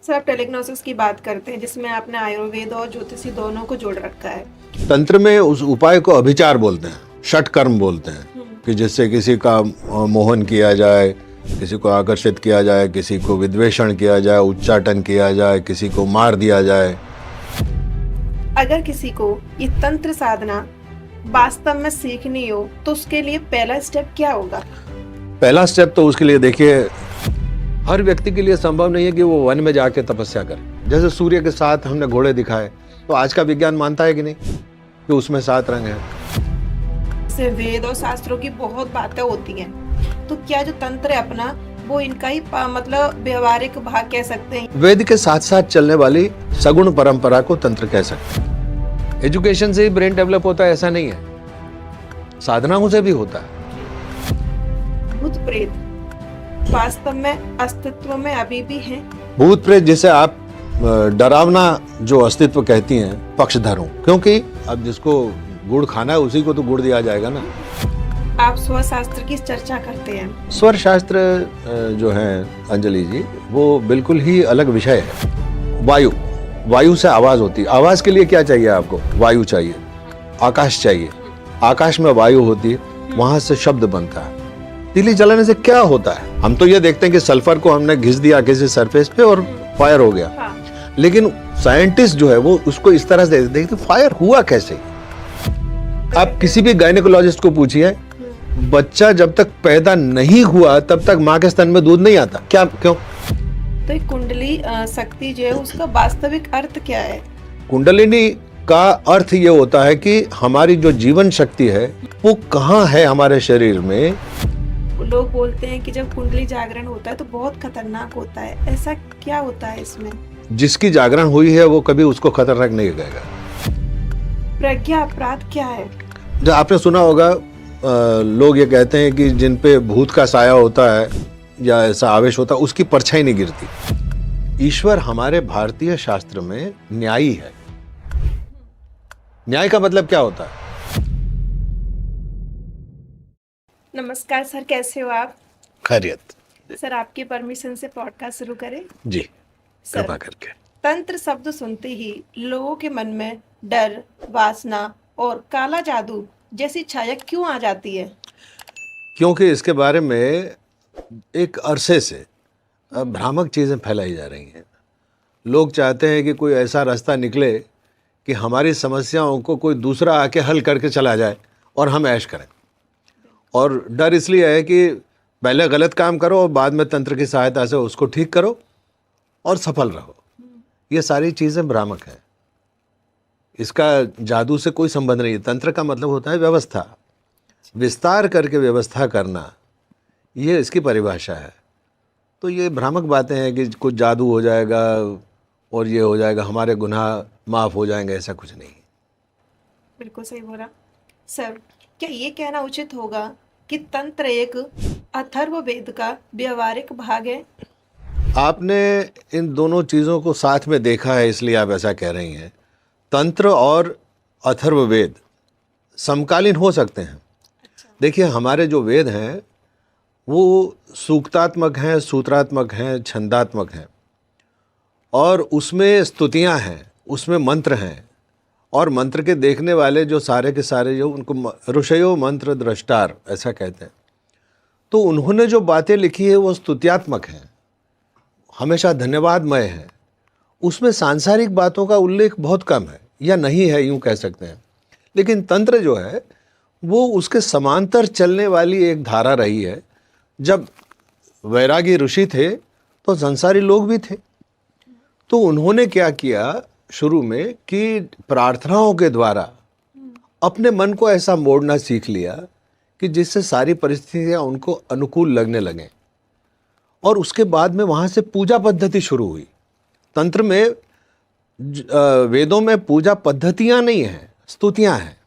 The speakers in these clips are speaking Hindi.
सर आप टेलिग्नोसिस की बात करते हैं जिसमें आपने आयुर्वेद और ज्योतिषी दोनों को जोड़ रखा है। तंत्र में उस उपाय को अभिचार बोलते हैं, षट कर्म बोलते हैं कि जिससे किसी का मोहन किया जाए, किसी को आकर्षित किया जाए, किसी को विद्वेषण किया जाए, उच्चाटन किया जाए, किसी को मार दिया जाए। अगर किसी को ये तंत्र साधना वास्तव में सीखनी हो तो उसके लिए पहला स्टेप क्या होगा? पहला स्टेप तो उसके लिए देखिए, हर व्यक्ति के लिए संभव नहीं है कि वो वन में जाके तपस्या करे। जैसे सूर्य के साथ हमने घोड़े दिखाए, तो आज का विज्ञान मानता है कि नहीं कि उसमें 7 रंग हैं। से वेद और शास्त्रों की बहुत बातें होती हैं, तो क्या जो तंत्र है अपना वो इनका ही मतलब व्यवहारिक भाग कह सकते हैं? वेद के साथ साथ चलने वाली सगुण परंपरा को तंत्र कह सकते हैं। एजुकेशन से ही ब्रेन डेवलप होता है ऐसा नहीं है, साधनाओं से भी होता है। भूत प्रेत वास्तव में अस्तित्व में अभी भी हैं? भूत प्रेत जिसे आप डरावना जो अस्तित्व कहती हैं, पक्षधर हूं, क्योंकि अब जिसको गुड़ खाना है उसी को तो गुड़ दिया जाएगा ना। आप स्वर शास्त्र की चर्चा करते हैं। स्वर शास्त्र जो है अंजलि जी, वो बिल्कुल ही अलग विषय है। वायु से आवाज होती है। आवाज के लिए क्या चाहिए आपको? वायु चाहिए, आकाश चाहिए। आकाश में वायु होती है, वहां से शब्द बनता है। तीली जलाने से क्या होता है? हम तो ये देखते हैं कि सल्फर को हमने घिस दिया किसी सरफेस पे और फायर हो गया। हाँ। लेकिन साइंटिस्ट जो है वो उसको इस तरह से देखते फायर हुआ कैसे। आप किसी भी गायनेकोलॉजिस्ट को पूछिए, बच्चा जब तक पैदा नहीं हुआ तब तक माँ के स्तन में दूध नहीं आता। क्या क्यों? तो एक कुंडली शक्ति जो है उसका वास्तविक अर्थ क्या है? कुंडलिनी का अर्थ ये होता है कि हमारी जो जीवन शक्ति है वो कहाँ है हमारे शरीर में। लोग बोलते हैं कि जब कुंडली जागरण होता है तो बहुत खतरनाक होता है, ऐसा क्या होता है इसमें? जिसकी जागरण हुई है वो कभी उसको खतरनाक नहीं लगेगा। प्रज्ञा अपराध क्या है? जो आपने सुना होगा, लोग ये कहते हैं कि जिन पे भूत का साया होता है या ऐसा आवेश होता है उसकी परछाई नहीं गिरती। ईश्वर हमारे भारतीय शास्त्र में न्यायी है। न्याय का मतलब क्या होता है? नमस्कार सर, कैसे हो आप? खैरियत। सर आपकी परमिशन से पॉडकास्ट शुरू करें? जी, सर, कृपा करके। तंत्र शब्द सुनते ही लोगों के मन में डर, वासना और काला जादू जैसी छाया क्यों आ जाती है? क्योंकि इसके बारे में एक अरसे से भ्रामक चीज़ें फैलाई जा रही हैं। लोग चाहते हैं कि कोई ऐसा रास्ता निकले कि हमारी समस्याओं को कोई दूसरा आके हल करके चला जाए और हम ऐश करें। और डर इसलिए है कि पहले गलत काम करो और बाद में तंत्र की सहायता से उसको ठीक करो और सफल रहो। ये सारी चीज़ें भ्रामक हैं। इसका जादू से कोई संबंध नहीं है। तंत्र का मतलब होता है व्यवस्था, विस्तार करके व्यवस्था करना, ये इसकी परिभाषा है। तो ये भ्रामक बातें हैं कि कुछ जादू हो जाएगा और ये हो जाएगा, हमारे गुनाह माफ़ हो जाएंगे, ऐसा कुछ नहीं। बिल्कुल सही बोला सर। क्या ये कहना उचित होगा कि तंत्र एक अथर्ववेद का व्यवहारिक भाग है? आपने इन दोनों चीज़ों को साथ में देखा है इसलिए आप ऐसा कह रही हैं। तंत्र और अथर्ववेद समकालीन हो सकते हैं। देखिए, हमारे जो वेद हैं वो सूक्तात्मक हैं, सूत्रात्मक हैं, छंदात्मक हैं, और उसमें स्तुतियाँ हैं, उसमें मंत्र हैं, और मंत्र के देखने वाले जो सारे के सारे जो उनको ऋषयो मंत्र द्रष्टार ऐसा कहते हैं। तो उन्होंने जो बातें लिखी है वो स्तुत्यात्मक हैं, हमेशा धन्यवादमय है। उसमें सांसारिक बातों का उल्लेख बहुत कम है या नहीं है, यूँ कह सकते हैं। लेकिन तंत्र जो है वो उसके समांतर चलने वाली एक धारा रही है। जब वैरागी ऋषि थे तो संसारी लोग भी थे। तो उन्होंने क्या किया शुरू में कि प्रार्थनाओं के द्वारा अपने मन को ऐसा मोड़ना सीख लिया कि जिससे सारी परिस्थितियां उनको अनुकूल लगने लगें। और उसके बाद में वहाँ से पूजा पद्धति शुरू हुई। तंत्र में वेदों में पूजा पद्धतियाँ नहीं हैं, स्तुतियाँ हैं।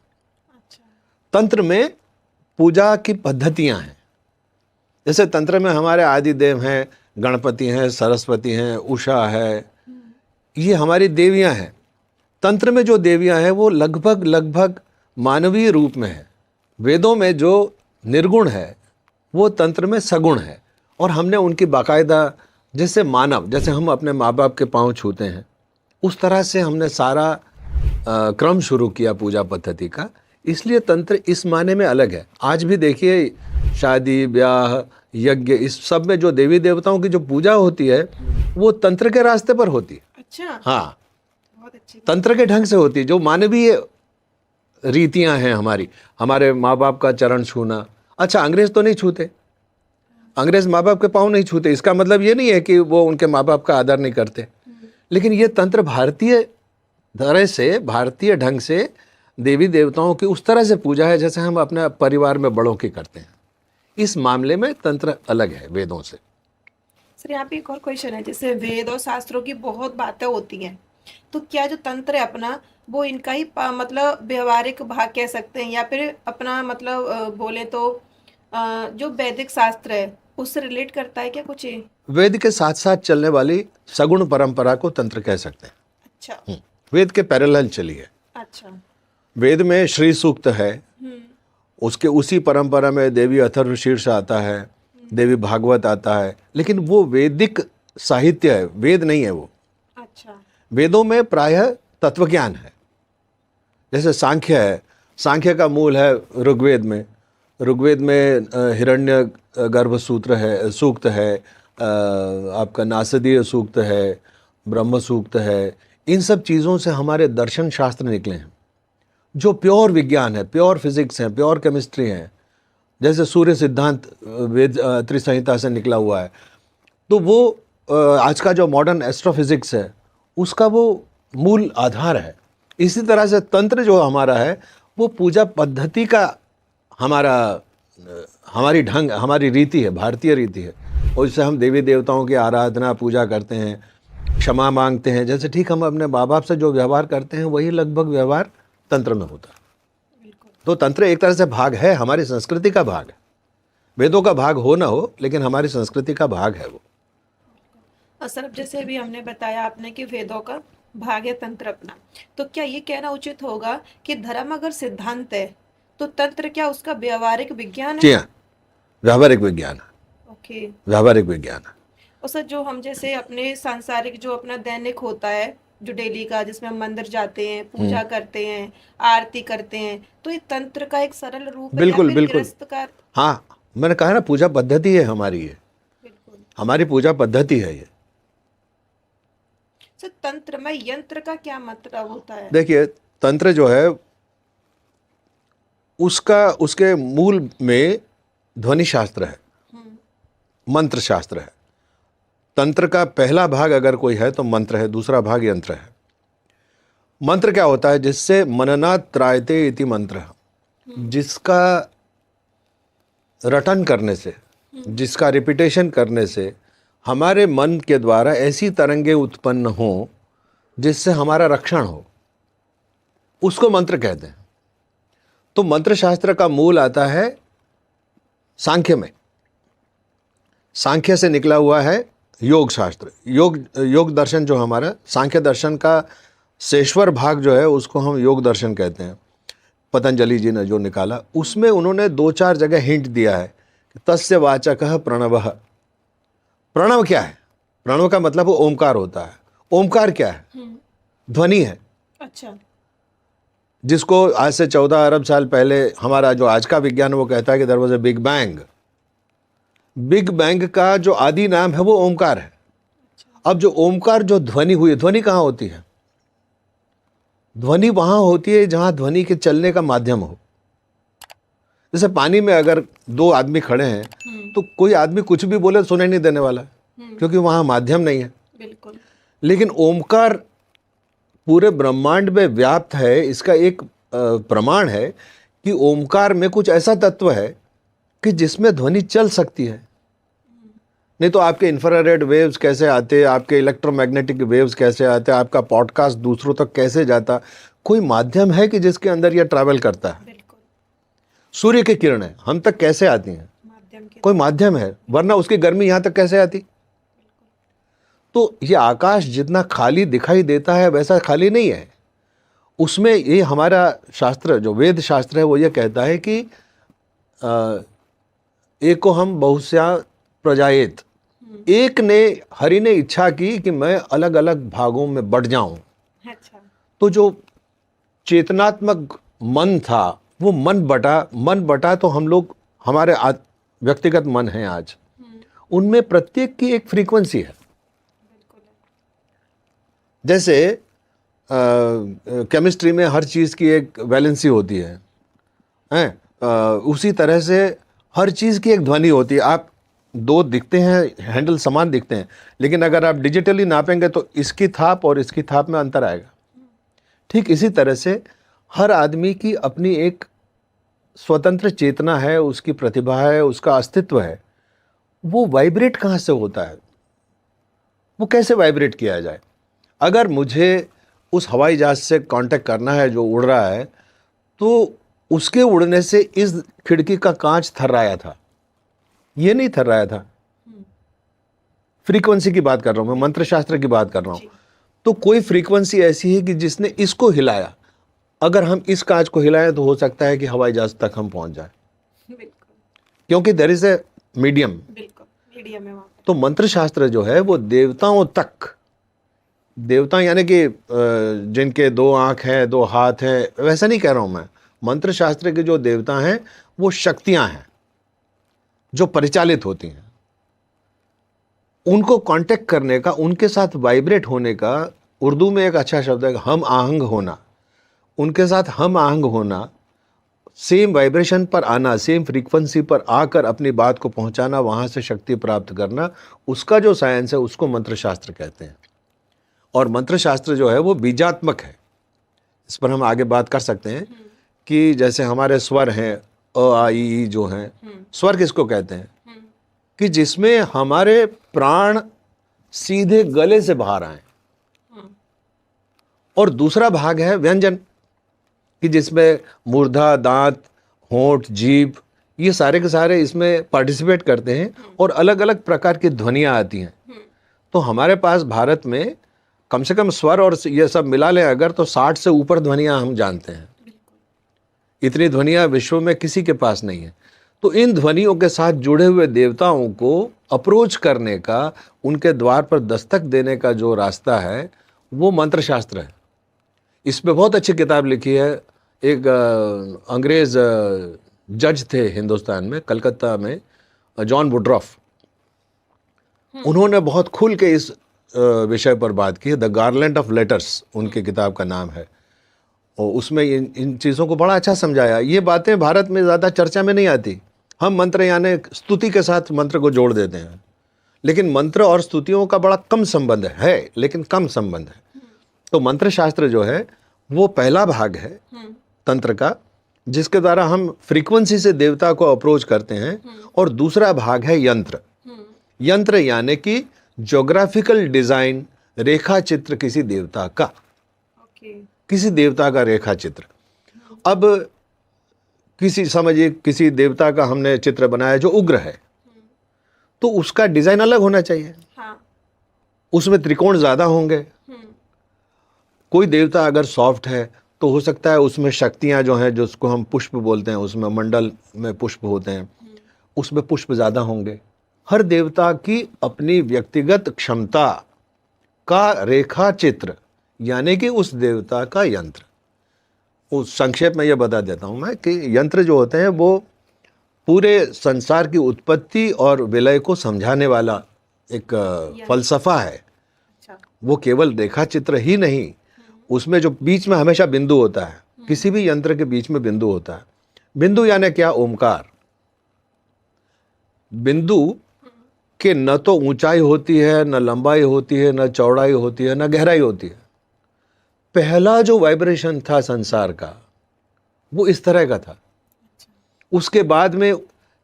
तंत्र में पूजा की पद्धतियाँ हैं। जैसे तंत्र में हमारे आदि देव हैं, गणपति हैं, सरस्वती हैं, उषा है, ये हमारी देवियाँ हैं। तंत्र में जो देवियाँ हैं वो लगभग मानवीय रूप में है। वेदों में जो निर्गुण है वो तंत्र में सगुण है, और हमने उनकी बाकायदा जैसे मानव, जैसे हम अपने माँ बाप के पांव छूते हैं, उस तरह से हमने सारा क्रम शुरू किया पूजा पद्धति का। इसलिए तंत्र इस माने में अलग है। आज भी देखिए शादी ब्याह यज्ञ इस सब में जो देवी देवताओं की जो पूजा होती है वो तंत्र के रास्ते पर होती है। अच्छा, हाँ, बहुत अच्छी बात। तंत्र के ढंग से होती है। जो मानवीय रीतियां हैं हमारे माँ बाप का चरण छूना। अच्छा, अंग्रेज तो नहीं छूते, अंग्रेज माँ बाप के पाँव नहीं छूते, इसका मतलब ये नहीं है कि वो उनके माँ बाप का आदर नहीं करते। लेकिन ये तंत्र भारतीय तरह से, भारतीय ढंग से देवी देवताओं की उस तरह से पूजा है जैसे हम अपने परिवार में बड़ों की करते हैं। इस मामले में तंत्र अलग है वेदों से। सर यहाँ पे एक और क्वेश्चन है, जैसे वेद और शास्त्रों की बहुत बातें होती हैं, तो क्या जो तंत्र है अपना वो इनका ही मतलब व्यवहारिक भाग कह सकते हैं, या फिर अपना मतलब बोले तो जो वैदिक शास्त्र है उससे रिलेट करता है क्या कुछ ये? वेद के साथ साथ चलने वाली सगुण परंपरा को तंत्र कह सकते हैं। अच्छा। वेद के पैरेलल चलिए। अच्छा। वेद में श्री सूक्त है, उसके उसी परंपरा में देवी अथर्वशीर्ष आता है, देवी भागवत आता है, लेकिन वो वैदिक साहित्य है, वेद नहीं है वो। अच्छा। वेदों में प्रायः तत्वज्ञान है। जैसे सांख्य है, सांख्य का मूल है ऋग्वेद में। ऋग्वेद में हिरण्य गर्भ सूत्र है, सूक्त है, आपका नासदीय सूक्त है, ब्रह्म सूक्त है। इन सब चीज़ों से हमारे दर्शन शास्त्र निकले हैं जो प्योर विज्ञान है, प्योर फिजिक्स है, प्योर केमिस्ट्री है। जैसे सूर्य सिद्धांत वेद त्रिसंहिता से निकला हुआ है। तो वो आज का जो मॉडर्न एस्ट्रोफिजिक्स है उसका वो मूल आधार है। इसी तरह से तंत्र जो हमारा है वो पूजा पद्धति का हमारी रीति है, भारतीय रीति है। और इससे हम देवी देवताओं की आराधना पूजा करते हैं, क्षमा मांगते हैं। जैसे ठीक हम अपने माँ बाप से जो व्यवहार करते हैं वही लगभग व्यवहार तंत्र में होता है। तो तंत्र एक तरह से भाग है, हमारी संस्कृति का भाग है। वेदों का भाग हो ना हो, लेकिन हमारी संस्कृति का भाग है वो। और सर अब जैसे अभी हमने बताया आपने कि वेदों का भाग है तंत्र अपना, तो क्या ये कहना उचित होगा कि धर्म अगर सिद्धांत है तो तंत्र क्या उसका व्यवहारिक विज्ञान जी है? हाँ, व्यावहारिक विज्ञान है, ओके। व्यावहारिक विज्ञान है। और सर जो हम जैसे अपने सांसारिक जो अपना दैनिक होता है जो डेली का, जिसमें हम मंदिर जाते हैं, पूजा करते हैं, आरती करते हैं, तो ये तंत्र का एक सरल रूप है या बिल्कुल फिर बिल्कुल। गृहस्थ का? हाँ, मैंने कहा ना पूजा पद्धति है हमारी, ये बिल्कुल। हमारी पूजा पद्धति है ये। सर तंत्र में यंत्र का क्या मतलब होता है? देखिए, तंत्र जो है उसके मूल में ध्वनि शास्त्र है, मंत्र शास्त्र है। तंत्र का पहला भाग अगर कोई है तो मंत्र है, दूसरा भाग यंत्र है। मंत्र क्या होता है? जिससे मननात् त्रायते इति मंत्र, जिसका रटन करने से, जिसका रिपीटेशन करने से हमारे मन के द्वारा ऐसी तरंगे उत्पन्न हो जिससे हमारा रक्षण हो, उसको मंत्र कहते हैं। तो मंत्र शास्त्र का मूल आता है सांख्य में। सांख्य से निकला हुआ है योग शास्त्र। योग दर्शन जो हमारा सांख्य दर्शन का शेषवर भाग जो है उसको हम योग दर्शन कहते हैं। पतंजलि जी ने जो निकाला उसमें उन्होंने 2-4 जगह हिंट दिया है कि तस्य वाचकः प्रणवः। प्रणव क्या है? प्रणव का मतलब वो ओमकार होता है। ओमकार क्या है? ध्वनि है। अच्छा। जिसको आज से 14 अरब साल पहले हमारा जो आज का विज्ञान वो कहता है कि there was a big bang. Big bang का जो आदि नाम है वो ओमकार है। अब जो ओमकार जो ध्वनि हुई, ध्वनि कहाँ होती है? ध्वनि वहां होती है जहां ध्वनि के चलने का माध्यम हो। जैसे पानी में अगर 2 आदमी खड़े हैं तो कोई आदमी कुछ भी बोले सुनाई नहीं देने वाला, क्योंकि वहां माध्यम नहीं है। बिल्कुल। लेकिन ओमकार पूरे ब्रह्मांड में व्याप्त है। इसका एक प्रमाण है कि ओमकार में कुछ ऐसा तत्व है कि जिसमें ध्वनि चल सकती है। नहीं तो आपके इंफ्रारेड वेव्स कैसे आते, आपके इलेक्ट्रोमैग्नेटिक वेव्स कैसे आते, आपका पॉडकास्ट दूसरों तक कैसे जाता? कोई माध्यम है कि जिसके अंदर यह ट्रैवल करता है। बिल्कुल। सूर्य की किरणें हम तक कैसे आती हैं? माध्यम के। कोई माध्यम है, वरना उसकी गर्मी यहाँ तक कैसे आती? तो ये आकाश जितना खाली दिखाई देता है वैसा खाली नहीं है। उसमें ये हमारा शास्त्र जो वेद शास्त्र है वो ये कहता है कि एको हम बहुस्या प्रजाएत, एक ने हरि ने इच्छा की कि मैं अलग अलग भागों में बट जाऊं, अच्छा। तो जो चेतनात्मक मन था वो मन बटा तो हम लोग हमारे व्यक्तिगत मन हैं आज, उनमें प्रत्येक की एक फ्रीक्वेंसी है। बिल्कुल है। जैसे केमिस्ट्री में हर चीज़ की एक वैलेंसी होती है, उसी तरह से हर चीज़ की एक ध्वनि होती है। आप दो दिखते हैं, हैंडल समान दिखते हैं, लेकिन अगर आप डिजिटली नापेंगे तो इसकी थाप और इसकी थाप में अंतर आएगा। ठीक इसी तरह से हर आदमी की अपनी एक स्वतंत्र चेतना है, उसकी प्रतिभा है, उसका अस्तित्व है। वो वाइब्रेट कहाँ से होता है, वो कैसे वाइब्रेट किया जाए? अगर मुझे उस हवाई जहाज से कांटेक्ट करना है जो उड़ रहा है, तो उसके उड़ने से इस खिड़की का कांच थर्राया था, ये नहीं थर्राया था। फ्रीक्वेंसी की बात कर रहा हूं मैं, मंत्र शास्त्र की बात कर रहा हूं। तो कोई फ्रीक्वेंसी ऐसी है कि जिसने इसको हिलाया। अगर हम इस कांच को हिलाएं तो हो सकता है कि हवाई जहाज तक हम पहुंच जाए, क्योंकि देयर इज ए मीडियम। बिल्कुल मीडियम है वहाँ पे। तो मंत्र शास्त्र जो है वो देवताओं तक, देवता यानी कि जिनके दो आंख हैं, दो हाथ हैं, वैसा नहीं कह रहा हूं मैं। मंत्र शास्त्र के जो देवता हैं वो शक्तियां हैं जो परिचालित होती हैं। उनको कांटेक्ट करने का, उनके साथ वाइब्रेट होने का, उर्दू में एक अच्छा शब्द है हम आहंग होना। उनके साथ हम आहंग होना, सेम वाइब्रेशन पर आना, सेम फ्रीक्वेंसी पर आकर अपनी बात को पहुंचाना, वहां से शक्ति प्राप्त करना, उसका जो साइंस है उसको मंत्र शास्त्र कहते हैं। और मंत्र शास्त्र जो है वो बीजात्मक है। इस पर हम आगे बात कर सकते हैं कि जैसे हमारे स्वर हैं, अ आ ई ई जो हैं, स्वर किसको कहते हैं? कि जिसमें हमारे प्राण सीधे गले से बाहर आए। और दूसरा भाग है व्यंजन, कि जिसमें मूर्धा, दांत, होंठ, जीभ, ये सारे के सारे इसमें पार्टिसिपेट करते हैं और अलग अलग प्रकार की ध्वनियां आती हैं। तो हमारे पास भारत में कम से कम स्वर और ये सब मिला लें अगर, तो 60 से ऊपर ध्वनियां हम जानते हैं। इतनी ध्वनियां विश्व में किसी के पास नहीं है। तो इन ध्वनियों के साथ जुड़े हुए देवताओं को अप्रोच करने का, उनके द्वार पर दस्तक देने का जो रास्ता है वो मंत्र शास्त्र है। इस पे बहुत अच्छी किताब लिखी है। एक अंग्रेज जज थे हिंदुस्तान में, कलकत्ता में, जॉन वुड्रॉफ। उन्होंने बहुत खुल के इस विषय पर बात की है। द गार्लैंड ऑफ लेटर्स उनकी किताब का नाम है। और उसमें इन चीज़ों को बड़ा अच्छा समझाया। ये बातें भारत में ज़्यादा चर्चा में नहीं आती। हम मंत्र यानी स्तुति के साथ मंत्र को जोड़ देते हैं, लेकिन मंत्र और स्तुतियों का बड़ा कम संबंध है, लेकिन कम संबंध है। तो मंत्र शास्त्र जो है वो पहला भाग है तंत्र का, जिसके द्वारा हम फ्रीक्वेंसी से देवता को अप्रोच करते हैं। और दूसरा भाग है यंत्र। यंत्र यानी कि ज्योग्राफिकल डिजाइन, रेखा चित्र किसी देवता का, किसी देवता का रेखा चित्र। अब समझिए किसी देवता का हमने चित्र बनाया जो उग्र है, तो उसका डिजाइन अलग होना चाहिए। उसमें त्रिकोण ज्यादा होंगे। कोई देवता अगर सॉफ्ट है तो हो सकता है उसमें शक्तियां जो हैं, जिसको हम पुष्प बोलते हैं, उसमें मंडल में पुष्प होते हैं, उसमें पुष्प ज़्यादा होंगे। हर देवता की अपनी व्यक्तिगत क्षमता का रेखा चित्र, यानी कि उस देवता का यंत्र। उस संक्षेप में ये बता देता हूँ मैं कि यंत्र जो होते हैं वो पूरे संसार की उत्पत्ति और विलय को समझाने वाला एक फलसफा है। वो केवल रेखा चित्र ही नहीं, उसमें जो बीच में हमेशा बिंदु होता है, किसी भी यंत्र के बीच में बिंदु होता है। बिंदु यानी क्या? ओमकार। बिंदु के न तो ऊंचाई होती है, न लंबाई होती है, न चौड़ाई होती है, न गहराई होती है। पहला जो वाइब्रेशन था संसार का वो इस तरह का था। उसके बाद में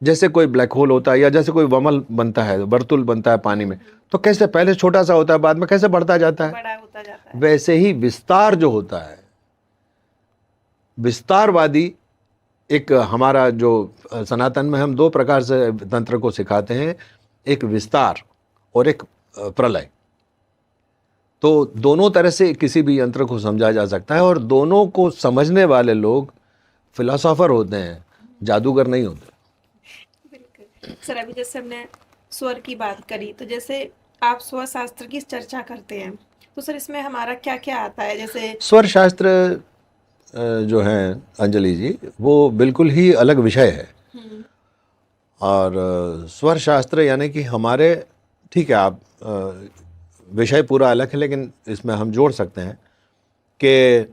जैसे कोई ब्लैक होल होता है या जैसे कोई वमल बनता है, वर्तुल बनता है पानी में, तो कैसे पहले छोटा सा होता है, बाद में कैसे बढ़ता जाता है, बड़ा होता जाता है। वैसे ही विस्तार जो होता है, विस्तारवादी एक हमारा जो सनातन में हम दो प्रकार से तंत्र को सिखाते हैं, एक विस्तार और एक प्रलय। तो दोनों तरह से किसी भी यंत्र को समझा जा सकता है, और दोनों को समझने वाले लोग फिलोसोफर होते हैं, जादूगर नहीं होते। बिल्कुल सर। अभी जैसे हमने स्वर की बात करी, तो जैसे आप स्वर शास्त्र की चर्चा करते हैं, तो सर इसमें हमारा क्या क्या आता है? जैसे स्वर शास्त्र जो है अंजलि जी, वो बिल्कुल ही अलग विषय है। हम्म, और स्वर शास्त्र यानी कि हमारे, ठीक है, आप विषय पूरा अलग है, लेकिन इसमें हम जोड़ सकते हैं कि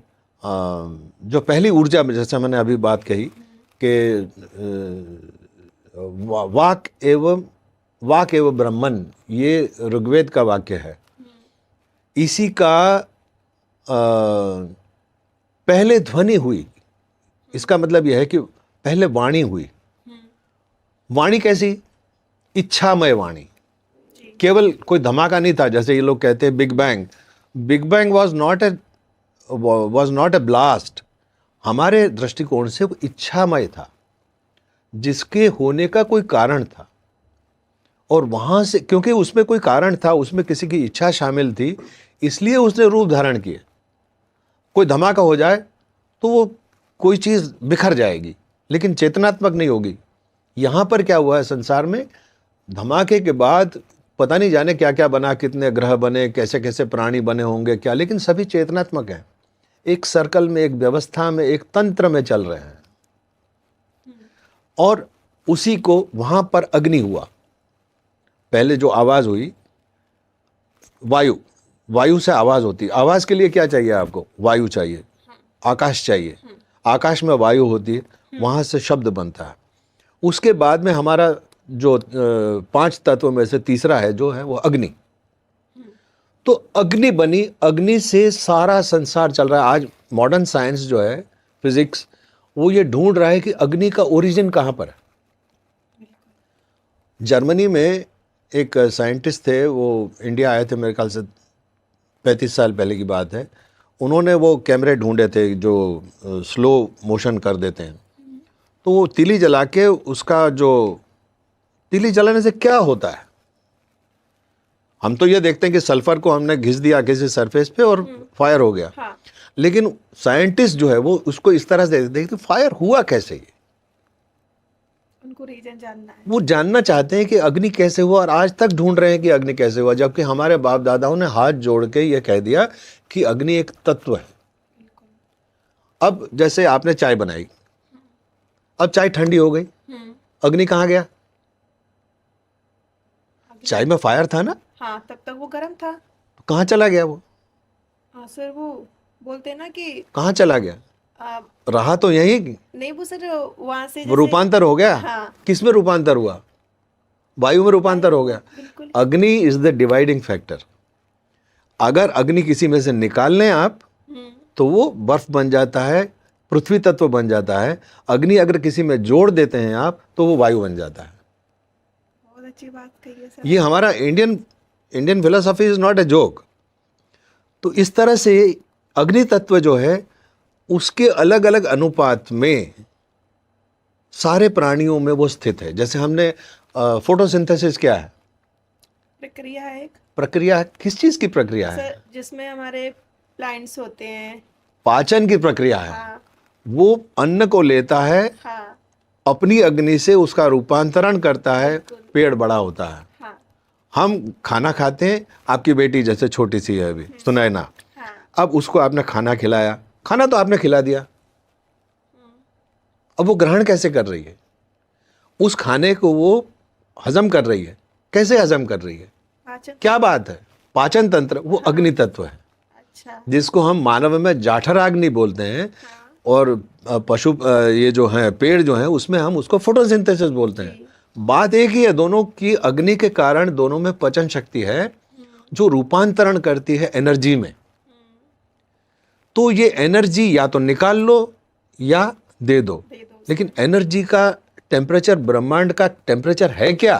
जो पहली ऊर्जा, जैसे मैंने अभी बात कही कि वाक एवं ब्रह्मन, ये ऋग्वेद का वाक्य है। इसी का पहले ध्वनि हुई, इसका मतलब यह है कि पहले वाणी हुई। वाणी कैसी? इच्छामय वाणी। केवल कोई धमाका नहीं था, जैसे ये लोग कहते हैं big bang. Big bang was not a blast. हमारे दृष्टिकोण से वो इच्छामय था, जिसके होने का कोई कारण था, और वहां से, क्योंकि उसमें कोई कारण था, उसमें किसी की इच्छा शामिल थी, इसलिए उसने रूप धारण किए। कोई धमाका हो जाए तो वो कोई चीज बिखर जाएगी, लेकिन चेतनात्मक नहीं होगी। यहां पर क्या हुआ है संसार में, धमाके के बाद पता नहीं जाने क्या क्या बना, कितने ग्रह बने, कैसे कैसे प्राणी बने होंगे क्या, लेकिन सभी चेतनात्मक हैं, एक सर्कल में, एक व्यवस्था में, एक तंत्र में चल रहे हैं। और उसी को वहां पर अग्नि हुआ। पहले जो आवाज हुई, वायु से आवाज होती। आवाज के लिए क्या चाहिए आपको? वायु चाहिए, आकाश चाहिए। आकाश में वायु होती है, वहां से शब्द बनता है। उसके बाद में हमारा जो 5 तत्वों में से तीसरा है जो है वो अग्नि। तो अग्नि बनी, अग्नि से सारा संसार चल रहा है। आज मॉडर्न साइंस जो है, फिजिक्स, वो ये ढूंढ रहा है कि अग्नि का ओरिजिन कहां पर है। जर्मनी में एक साइंटिस्ट थे, वो इंडिया आए थे, मेरे ख्याल से 35 साल पहले की बात है। उन्होंने वो कैमरे ढूंढे थे जो स्लो मोशन कर देते हैं। तो वो तीली जला के, उसका जो तीली जलाने से क्या होता है, हम तो ये देखते हैं कि सल्फर को हमने घिस दिया किसी सरफेस पे और फायर हो गया। हाँ, लेकिन साइंटिस्ट जो है वो उसको इस तरह से देखते, फायर हुआ कैसे, ये उनको रीजन जानना है। वो जानना चाहते हैं कि अग्नि कैसे हुआ, और आज तक ढूंढ रहे हैं कि अग्नि कैसे हुआ, जबकि हमारे बाप दादाओं ने हाथ जोड़ के ये कह दिया कि अग्नि एक तत्व है। अब जैसे आपने चाय बनाई, अब चाय ठंडी हो गई, अग्नि कहाँ गया? चाय में फायर था ना, हाँ, तब तक वो गर्म था। कहाँ चला गया वो? हाँ सर, वो बोलते हैं ना कि कहाँ चला गया? आ, रहा तो यही, नहीं वो सर वहां से वो जैसे, रूपांतर हो गया। हाँ, किस में रूपांतर हुआ? वायु में रूपांतर हो गया। बिल्कुल। अग्नि इज द डिवाइडिंग फैक्टर। अगर अग्नि किसी में से निकाल लें आप, तो वो बर्फ बन जाता है, पृथ्वी तत्व बन जाता है। अग्नि अगर किसी में जोड़ देते हैं आप, तो वो वायु बन जाता है। बहुत अच्छी बात कही है सर। ये हमारा Indian philosophy is not a joke. तो इस तरह से अग्नि तत्व जो है, उसके अलग अलग अनुपात में सारे प्राणियों में वो स्थित है। जैसे हमने फोटोसिंथेसिस क्या है? प्रक्रिया है एक, प्रक्रिया। किस चीज की प्रक्रिया है? सर जिसमें हमारे प्लांट्स होते हैं। पाचन की प्रक्रिया है। हाँ, वो अन्न को लेता है, हाँ, अपनी अग्नि से उसका रूपांतरण करता है, पेड़ बड़ा होता है। हाँ, हम खाना खाते हैं, आपकी बेटी जैसे छोटी सी है अभी, सुनैना, हाँ, अब उसको आपने खाना खिलाया, खाना तो आपने खिला दिया, अब वो ग्रहण कैसे कर रही है? उस खाने को वो हजम कर रही है। कैसे हजम कर रही है? पाचन। क्या बात है! पाचन तंत्र, वो अग्नि तत्व है, अच्छा, जिसको हम मानव में जाठराग्नि बोलते हैं। और पशु, ये जो है पेड़ जो है, उसमें हम उसको फोटोसिंथेसिस बोलते हैं। बात एक ही है, दोनों की अग्नि के कारण दोनों में पचन शक्ति है, जो रूपांतरण करती है एनर्जी में। तो ये एनर्जी या तो निकाल लो या दे दो, दे दो। लेकिन एनर्जी का टेम्परेचर, ब्रह्मांड का टेम्परेचर है क्या?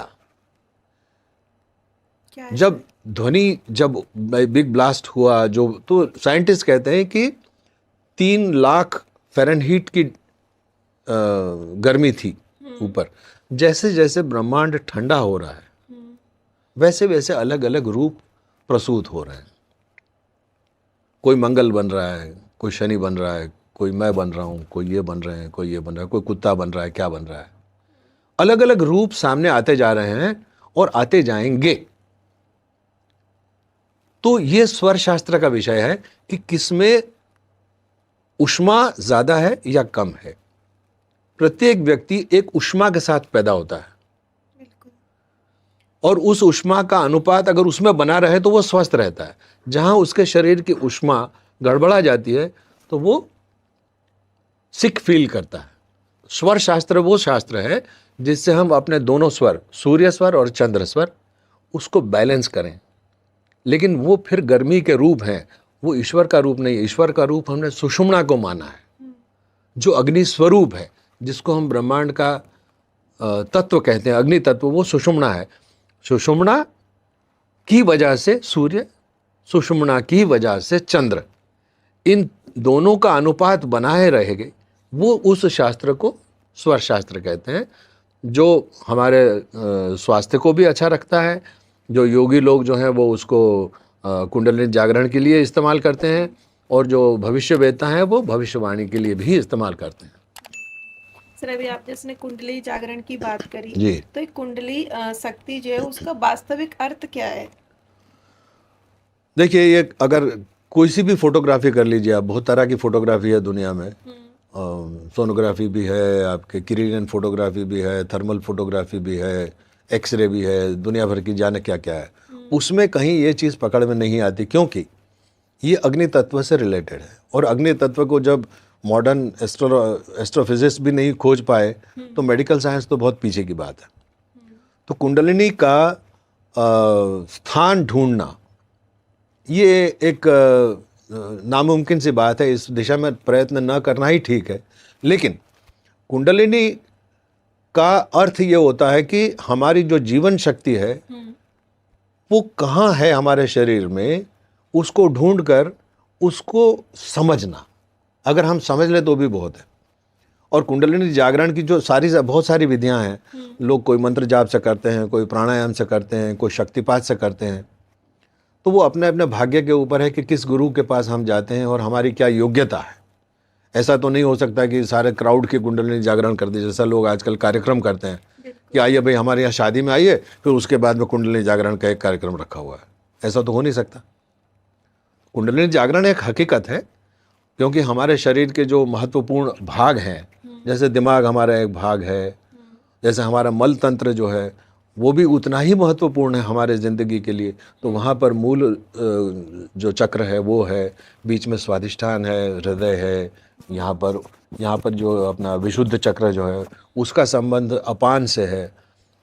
क्या है? जब ध्वनि, जब बिग ब्लास्ट हुआ, जो, तो साइंटिस्ट कहते हैं कि 3 लाख फ़ारेनहीट की गर्मी थी ऊपर। जैसे जैसे ब्रह्मांड ठंडा हो रहा है, वैसे वैसे अलग अलग रूप प्रसूत हो रहे हैं। कोई मंगल बन रहा है, कोई शनि बन रहा है, कोई मैं बन रहा हूँ, कोई ये बन रहे हैं, कोई ये बन रहा है, कोई कुत्ता बन रहा है, क्या बन रहा है। अलग अलग रूप सामने आते जा रहे हैं, और आते जाएंगे। तो ये स्वर शास्त्र का विषय है कि किसमें ऊष्मा ज्यादा है या कम है। प्रत्येक व्यक्ति एक ऊष्मा के साथ पैदा होता है बिल्कुल। और उस ऊष्मा का अनुपात अगर उसमें बना रहे तो वो स्वस्थ रहता है। जहां उसके शरीर की ऊष्मा गड़बड़ा जाती है तो वो सिक फील करता है। स्वर शास्त्र वो शास्त्र है जिससे हम अपने दोनों स्वर, सूर्य स्वर और चंद्र स्वर, उसको बैलेंस करें। लेकिन वो फिर गर्मी के रूप हैं, वो ईश्वर का रूप नहीं है। ईश्वर का रूप हमने सुषुम्ना को माना है, जो अग्नि स्वरूप है, जिसको हम ब्रह्मांड का तत्व कहते हैं, अग्नि तत्व, वो सुषुम्ना है। सुषुम्ना की वजह से सूर्य, सुषुम्ना की वजह से चंद्र, इन दोनों का अनुपात बनाए रहेंगे, वो उस शास्त्र को स्वर शास्त्र कहते हैं, जो हमारे स्वास्थ्य को भी अच्छा रखता है। जो योगी लोग जो हैं वो उसको कुंडलिनी जागरण के लिए इस्तेमाल करते हैं, और जो भविष्यवेत्ता हैं वो भविष्यवाणी के लिए भी इस्तेमाल करते हैं। सर अभी आप जिसने कुंडली जागरण की बात करी, जी। तो एक कुंडली शक्ति जो है उसका वास्तविक अर्थ क्या है? देखिए, ये अगर कोई सी भी फोटोग्राफी कर लीजिए आप, बहुत तरह की फोटोग्राफी है दुनिया में। सोनोग्राफी भी है, आपके किरणन फोटोग्राफी भी है, थर्मल फोटोग्राफी भी है, एक्सरे भी है, दुनिया भर की जाने क्या क्या है। उसमें कहीं ये चीज़ पकड़ में नहीं आती, क्योंकि ये अग्नि तत्व से रिलेटेड है। और अग्नि तत्व को जब मॉडर्न एस्ट्रोफिजिक्स भी नहीं खोज पाए तो मेडिकल साइंस तो बहुत पीछे की बात है। तो कुंडलिनी का स्थान ढूंढना ये एक नामुमकिन सी बात है। इस दिशा में प्रयत्न न करना ही ठीक है। लेकिन कुंडलिनी का अर्थ ये होता है कि हमारी जो जीवन शक्ति है वो कहाँ है हमारे शरीर में, उसको ढूंढकर उसको समझना। अगर हम समझ ले तो भी बहुत है। और कुंडलिनी जागरण की जो बहुत सारी विधियां हैं, लोग कोई मंत्र जाप से करते हैं, कोई प्राणायाम से करते हैं, कोई शक्तिपात से करते हैं। तो वो अपने अपने भाग्य के ऊपर है कि किस गुरु के पास हम जाते हैं और हमारी क्या योग्यता है। ऐसा तो नहीं हो सकता कि सारे क्राउड की कुंडलिनी जागरण कर दे, जैसा लोग आजकल कार्यक्रम करते हैं कि आइए भाई हमारे यहाँ शादी में आइए, फिर उसके बाद में कुंडलिनी जागरण का एक कार्यक्रम रखा हुआ है। ऐसा तो हो नहीं सकता। कुंडलिनी जागरण एक हकीकत है, क्योंकि हमारे शरीर के जो महत्वपूर्ण भाग हैं, जैसे दिमाग हमारा एक भाग है, जैसे हमारा मल तंत्र जो है वो भी उतना ही महत्वपूर्ण है हमारे ज़िंदगी के लिए। तो वहाँ पर मूल जो चक्र है वो है, बीच में स्वादिष्ठान है, हृदय है, यहाँ पर जो अपना विशुद्ध चक्र जो है उसका संबंध अपान से है।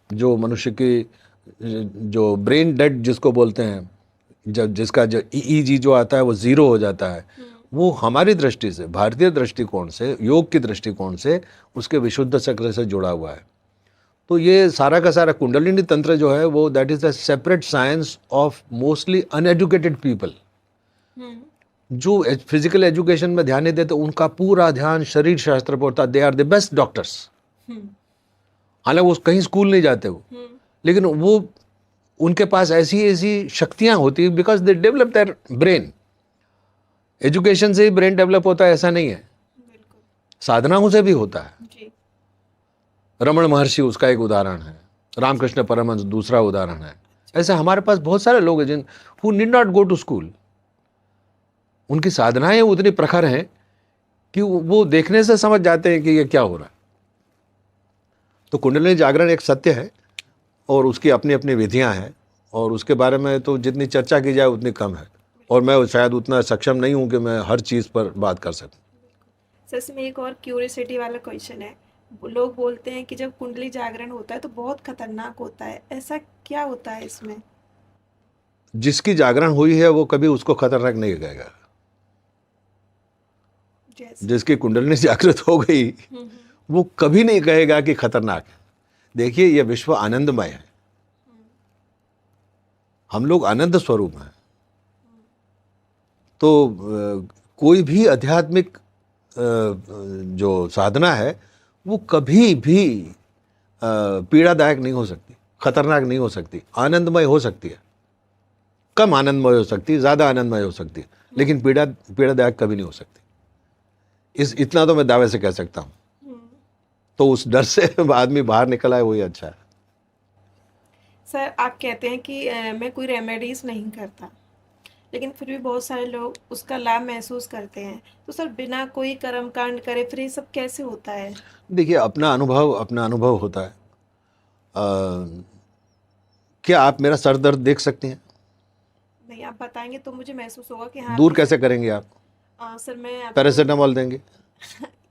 जो मनुष्य की जो ब्रेन डेड जिसको बोलते हैं, जब जिसका जो EEG जो आता है वो ज़ीरो हो जाता है, वो हमारी दृष्टि से, भारतीय दृष्टिकोण से, योग की दृष्टिकोण से उसके विशुद्ध चक्र से जुड़ा हुआ है। तो ये सारा का सारा कुंडलिनी तंत्र जो है वो that is a separate science of mostly uneducated people. जो फिजिकल एजुकेशन में ध्यान नहीं देते, उनका पूरा ध्यान शरीर शास्त्र पर होता है। They are the best doctors. हालांकि वो कहीं स्कूल नहीं जाते वो, लेकिन वो उनके पास ऐसी ऐसी शक्तियां होती है because they develop their brain. Education से ही ब्रेन डेवलप होता है ऐसा नहीं है, साधनाओं से भी होता है। रमण महर्षि उसका एक उदाहरण है, रामकृष्ण परमहंस दूसरा उदाहरण है। ऐसे हमारे पास बहुत सारे लोग हैं जिन who need not go to school. उनकी साधनाएं उतनी प्रखर हैं कि वो देखने से समझ जाते हैं कि ये क्या हो रहा है। तो कुंडलिनी जागरण एक सत्य है और उसकी अपनी अपनी विधियां हैं, और उसके बारे में तो जितनी चर्चा की जाए उतनी कम है, और मैं शायद उतना सक्षम नहीं हूं कि मैं हर चीज़ पर बात कर सकूं। सर इसमें एक और क्यूरियोसिटी वाला क्वेश्चन है। लोग बोलते हैं कि जब कुंडली जागरण होता है तो बहुत खतरनाक होता है, ऐसा क्या होता है इसमें? जिसकी जागरण हुई है वो कभी उसको खतरनाक नहीं कहेगा। जिसकी कुंडलिनी जागृत हो गई वो कभी नहीं कहेगा कि खतरनाक है। देखिए, ये विश्व आनंदमय है, हम लोग आनंद स्वरूप हैं। तो कोई भी आध्यात्मिक जो साधना है वो कभी भी पीड़ादायक नहीं हो सकती, खतरनाक नहीं हो सकती, आनंदमय हो सकती है। कम आनंदमय हो सकती है, ज़्यादा आनंदमय हो सकती है, लेकिन पीड़ादायक कभी नहीं हो सकती। इतना तो मैं दावे से कह सकता हूँ। तो उस डर से आदमी बाहर निकला है, वही अच्छा है। सर आप कहते हैं कि मैं कोई रेमेडीज नहीं करता, लेकिन फिर भी बहुत सारे लोग उसका लाभ महसूस करते हैं। तो सर बिना कोई कर्म कांड करे फिर ये सब कैसे होता है? देखिए, अपना अनुभव होता है। अ, क्या आप मेरा सर दर्द देख सकते हैं? नहीं, आप बताएंगे तो मुझे महसूस होगा कि हाँ दूर आपने कैसे करेंगे आप? सर मैं आपको पैरासीटामोल देंगे?